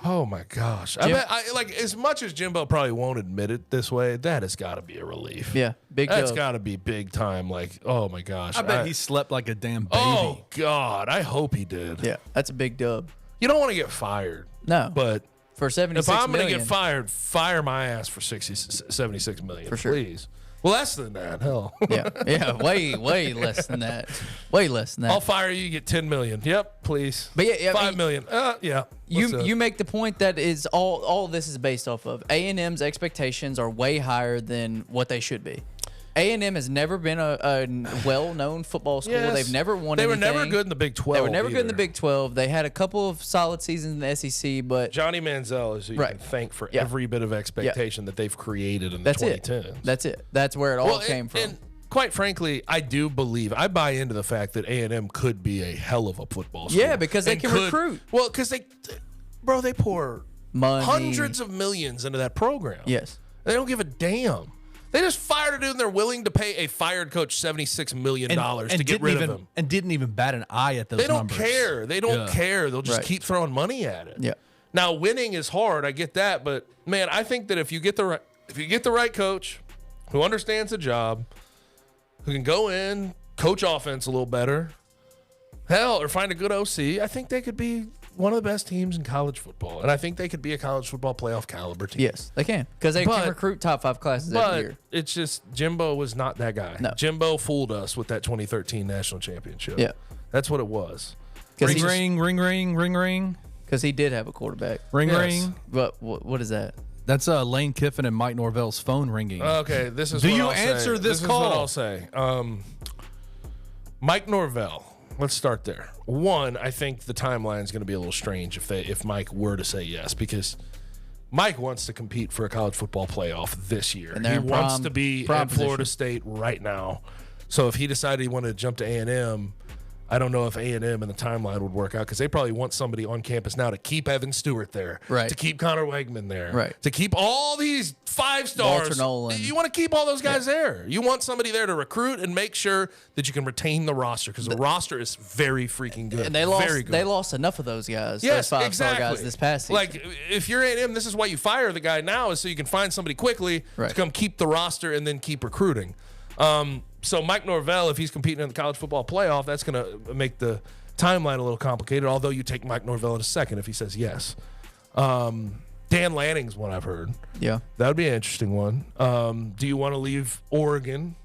Oh my gosh! I Jim- bet, like, as much as Jimbo probably won't admit it this way, that has got to be a relief. Yeah, big That's dub. got to be big time. Like, oh my gosh! I bet he slept like a damn baby. Oh God! I hope he did. Yeah, that's a big dub. You don't want to get fired, No, but for 76 if I'm million, gonna get fired, fire my ass for 76 million, For sure. please. Less than that, hell. yeah, way less than that. Way less than that. I'll fire you. You get 10 million. Yep, please. But yeah, I 5 mean, million. Yeah. What's up? You make the point that is all this is based off of. A&M's expectations are way higher than what they should be. A&M has never been a well-known football school. Yes. They've never won They were anything. never good in the Big 12. They were never good in the either. Big 12. They had a couple of solid seasons in the SEC, but Johnny Manziel is who you Right. can thank for Yeah. every bit of expectation that they've created in that's the it. 2010s. That's it. That's where it all came from. And quite frankly, I buy into the fact that A&M could be a hell of a football school. Yeah, because they And can recruit. Well, because they pour Money. hundreds of millions into that program. Yes. They don't give a damn. They just fired a dude and they're willing to pay a fired coach $76 million to get didn't rid even, of him. And didn't even bat an eye at those They don't numbers. care. They don't Yeah. care. They'll just Right. keep throwing money at it. Yeah. Now, winning is hard. I get that, but man, I think that if you get the right coach who understands the job, who can go in, coach offense a little better, Hell, or find a good OC. I think they could be one of the best teams in college football, and I think they could be a college football playoff caliber team. Yes, they can because they can recruit top 5 classes every year. It's just Jimbo was not that guy. No. Jimbo fooled us with that 2013 national championship. Yeah. That's what it was. Ring, ring. Because he did have a quarterback. Ring. But what is that? That's Lane Kiffin and Mike Norvell's phone ringing. Okay, this is Do what you I'll answer say. this This call? is what I'll say. Mike Norvell. Let's start there. One, I think the timeline is going to be a little strange if Mike were to say yes, because Mike wants to compete for a college football playoff this year. And He they're in wants prime- to be prime at Florida position. State right now. So if he decided he wanted to jump to A&M, I don't know if A&M and the timeline would work out, because they probably want somebody on campus now to keep Evan Stewart there, Right. to keep Connor Wegman there, Right. to keep all these 5-stars. Walter Nolan. You want to keep all those guys there. You want somebody there to recruit and make sure that you can retain the roster, because the roster is very freaking good. And they very good. lost enough of those guys. Yes, those 5-star exactly. guys this past season. Like, if you're A&M, this is why you fire the guy now, is so you can find somebody quickly Right. to come keep the roster and then keep recruiting. So Mike Norvell, if he's competing in the college football playoff, that's going to make the timeline a little complicated, although you take Mike Norvell in a second if he says yes. Dan Lanning's one I've heard. yeah. That would be an interesting one. Do you want to leave Oregon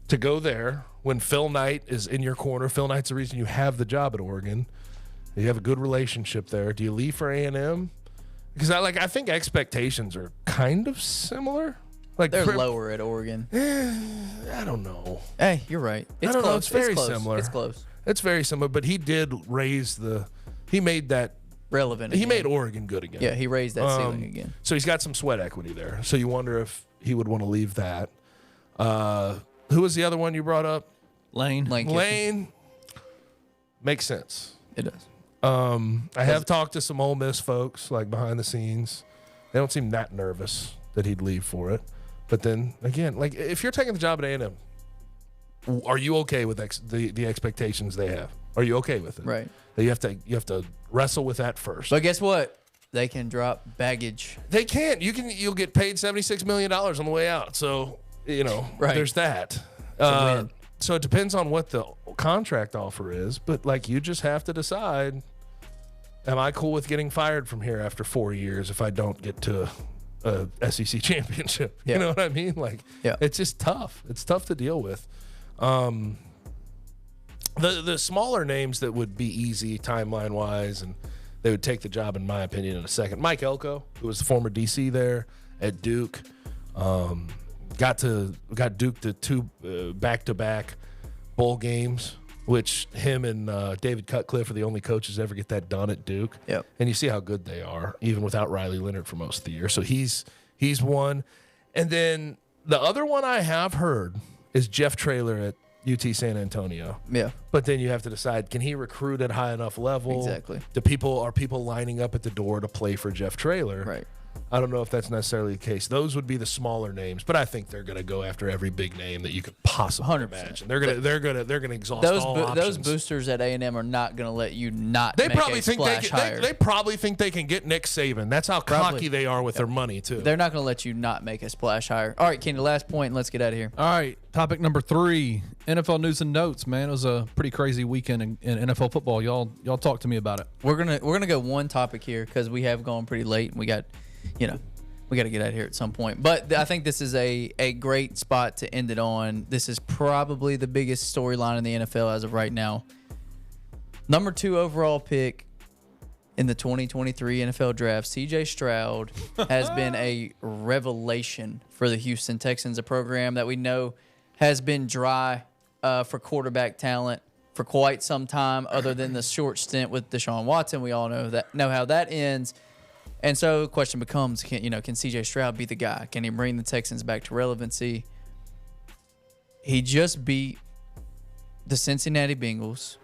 to go there when Phil Knight is in your corner? Phil Knight's the reason you have the job at Oregon. You have a good relationship there. Do you leave for A&M? Because I think expectations are kind of similar. Like They're lower at Oregon. I don't know. Hey, you're right. It's don't know. close. It's very close. similar. It's close. It's very similar, but he did raise he made that. Relevant. He again. made Oregon good again. Yeah, he raised that ceiling again. So he's got some sweat equity there. So you wonder if he would want to leave that. Who was the other one you brought up? Lane. Lane. Makes sense. It does. I have talked to some Ole Miss folks, like behind the scenes. They don't seem that nervous that he'd leave for it. But then again, like if you're taking the job at A&M, are you okay with the expectations they have? Are you okay with it? Right. You have to wrestle with that first. But guess what? They can drop baggage. They can't. You'll get paid $76 million on the way out. So Right. there's that. a win. So it depends on what the contract offer is. But like you just have to decide: am I cool with getting fired from here after 4 years if I don't get to a SEC championship? Yeah. You know what I mean? Like, Yeah. it's just tough. It's tough to deal with. The smaller names that would be easy timeline wise, and they would take the job in my opinion in a second. Mike Elko, who was the former DC there at Duke, got Duke to 2 back-to-back bowl games, which him and David Cutcliffe are the only coaches to ever get that done at Duke. Yep. And you see how good they are, even without Riley Leonard for most of the year. So he's one. And then the other one I have heard is Jeff Traylor at UT San Antonio. Yeah. But then you have to decide, can he recruit at high enough level? Exactly. Are people lining up at the door to play for Jeff Traylor? Right. I don't know if that's necessarily the case. Those would be the smaller names, but I think they're going to go after every big name that you could possibly 100%. imagine. They're going to exhaust all options. Those boosters at A&M are not going to let you not They make probably a think splash hire. they probably think they can get Nick Saban. That's how cocky they are with their money too. They're not going to let you not make a splash hire. All right, Kenny, last point, and let's get out of here. All right, topic number 3, NFL news and notes. Man, it was a pretty crazy weekend in NFL football. Y'all talk to me about it. We're gonna go one topic here because we have gone pretty late, and we got to get out of here at some point. But I think this is a great spot to end it on. This is probably the biggest storyline in the NFL as of right now. Number 2 overall pick in the 2023 NFL Draft, C.J. Stroud, has been a revelation for the Houston Texans, a program that we know has been dry for quarterback talent for quite some time, other than the short stint with Deshaun Watson. We all know how that ends. And so the question becomes, can C.J. Stroud be the guy? Can he bring the Texans back to relevancy? He just beat the Cincinnati Bengals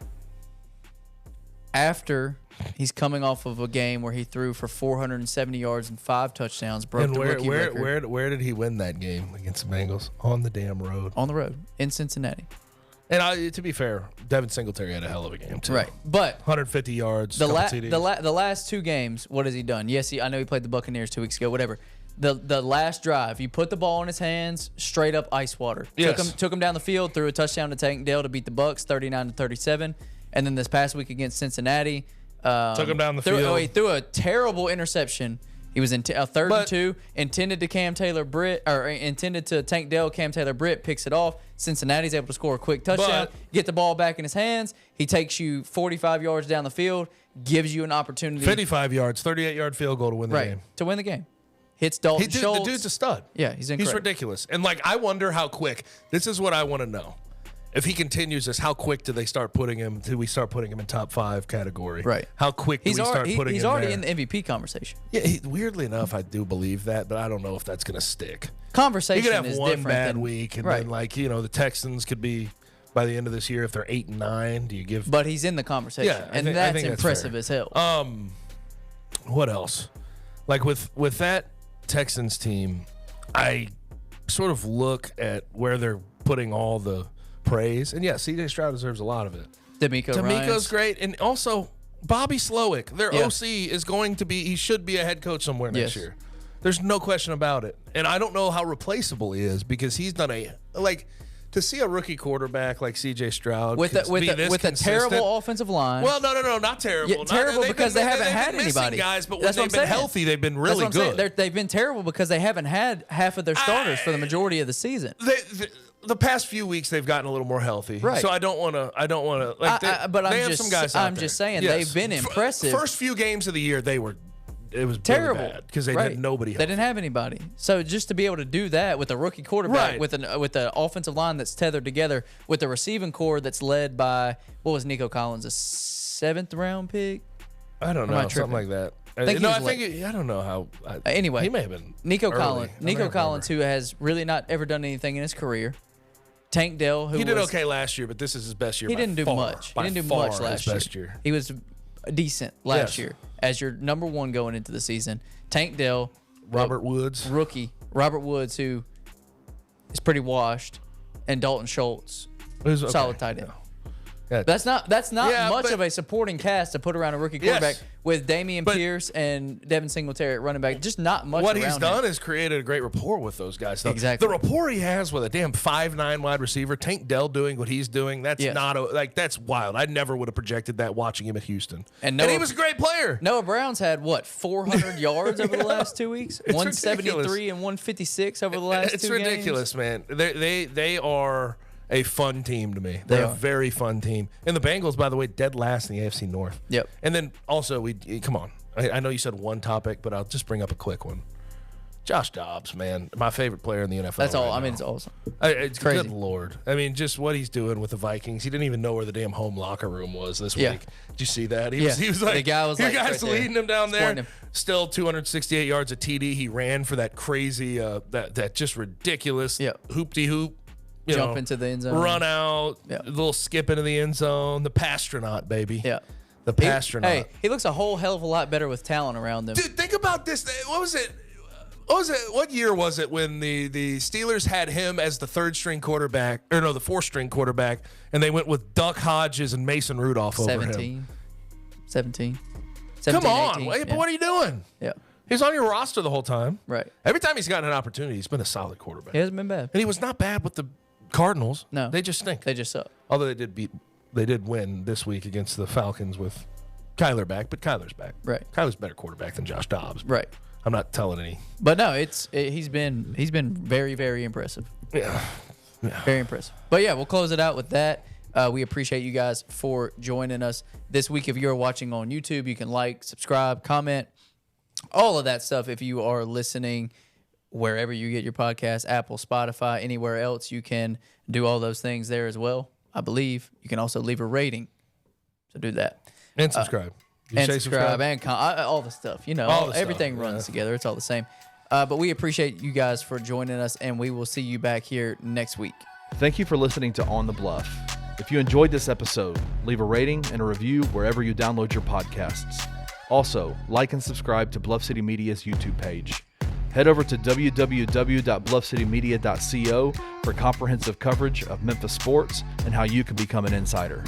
after he's coming off of a game where he threw for 470 yards and 5 touchdowns, broke and the rookie record where did he win that game against the Bengals? On the damn road. on the road in Cincinnati. And to be fair, Devin Singletary had a hell of a game too. Right. But 150 yards. the couple TDs. last 2 games, what has he done? Yes, I know he played the Buccaneers 2 weeks ago, whatever. The last drive, you put the ball in his hands, straight up ice water. Yes. Took him down the field, threw a touchdown to Tank Dell to beat the Bucs 39-37. And then this past week against Cincinnati, Took him down the field. He threw a terrible interception. He was in a 3rd and 2, intended to Tank Dell. Cam Taylor Britt picks it off. Cincinnati's able to score a quick touchdown, get the ball back in his hands. He takes you 45 yards down the field, gives you an opportunity. 55 yards, 38-yard field goal to win the game. To win the game. Hits Dalton Schultz. The dude's a stud. Yeah, he's incredible. He's ridiculous. And, I wonder how quick. This is what I want to know. If he continues this, how quick do we start putting him in top 5 category? Right. How quick do we start putting him there? He's already in the MVP conversation. Yeah, weirdly enough, I do believe that, but I don't know if that's going to stick. Conversation he could have is one different bad than, week, and right. then, the Texans could be, by the end of this year, if they're 8-9, do you give... But he's in the conversation, Yeah, I and think that's that's impressive fair. as hell. What else? With that Texans team, I sort of look at where they're putting all the praise, and C.J. Stroud deserves a lot of it. D'Amico's great, and also Bobby Slowick, their OC, is going to be. He should be a head coach somewhere next year. There's no question about it, and I don't know how replaceable he is because he's done to see a rookie quarterback like C.J. Stroud with a terrible offensive line. Well, no, not terrible. Yeah, terrible because they haven't had anybody. Guys, but when they've been healthy, they've been really good. They've been terrible because they haven't had half of their starters for the majority of the season. The past few weeks they've gotten a little more healthy, right? So I don't want to. But I'm just saying they've been impressive. First few games of the year it was terrible because they had nobody. They didn't have anybody. So just to be able to do that with a rookie quarterback, with an offensive line that's tethered together, with a receiving core that's led by what was Nico Collins, a 7th round pick? I don't know, something like that. I don't know how. Anyway, he may have been Nico early. Collins, who has really not ever done anything in his career. Tank Dell, who he did okay last year, but this is his best year. He didn't do much. He didn't do much last year. He was decent last year as your number 1 going into the season. Tank Dell, Robert Woods, rookie Robert Woods, who is pretty washed, and Dalton Schultz, solid tight end. Yeah. That's not much of a supporting cast to put around a rookie quarterback with Damian Pierce and Devin Singletary at running back. Just not much. What he's done is created a great rapport with those guys. Though. Exactly. The rapport he has with a damn 5'9" wide receiver, Tank Dell doing what he's doing, that's that's wild. I never would have projected that watching him at Houston. And he was a great player. Noah Brown's had 400 yards over the last 2 weeks? 173 and 156 over the last 2 games. It's ridiculous, man. They are a fun team to me. They're a very fun team. And the Bengals, by the way, dead last in the AFC North. Yep. And then also, come on. I know you said one topic, but I'll just bring up a quick one. Josh Dobbs, man, my favorite player in the NFL. That's all. Right I mean, now. it's awesome. It's crazy. Good Lord. I mean, just what he's doing with the Vikings. He didn't even know where the damn home locker room was this week. Did you see that? He was like, the guy was like, guys right leading him down there. Him. Still 268 yards of TD. He ran for that crazy, that just ridiculous hoopty hoop. Jump into the end zone. Run out, a little skip into the end zone. The Pastronaut, baby. Yeah. The Pastronaut. Hey, he looks a whole hell of a lot better with talent around him. Dude, think about this. What was it? What year was it when the Steelers had him as the 3rd-string quarterback, or no, the 4th-string quarterback, and they went with Duck Hodges and Mason Rudolph over him? 17. Come on. 18, What are you doing? Yeah. He's on your roster the whole time. Right. Every time he's gotten an opportunity, he's been a solid quarterback. He hasn't been bad. And he was not bad with the Cardinals. No. They just stink. They just suck. Although they did win this week against the Falcons with Kyler back, but Kyler's back. Right. Kyler's a better quarterback than Josh Dobbs. Right. I'm not telling any. But no, he's been very, very impressive. Yeah. Very impressive. But yeah, we'll close it out with that. We appreciate you guys for joining us this week. If you're watching on YouTube, you can like, subscribe, comment, all of that stuff. If you are listening wherever you get your podcast, Apple, Spotify, anywhere else, you can do all those things there as well. I believe you can also leave a rating. So do that. And subscribe. And subscribe and all the stuff. Everything runs together. It's all the same. But we appreciate you guys for joining us, and we will see you back here next week. Thank you for listening to On the Bluff. If you enjoyed this episode, leave a rating and a review wherever you download your podcasts. Also, like and subscribe to Bluff City Media's YouTube page. Head over to www.bluffcitymedia.co for comprehensive coverage of Memphis sports and how you can become an insider.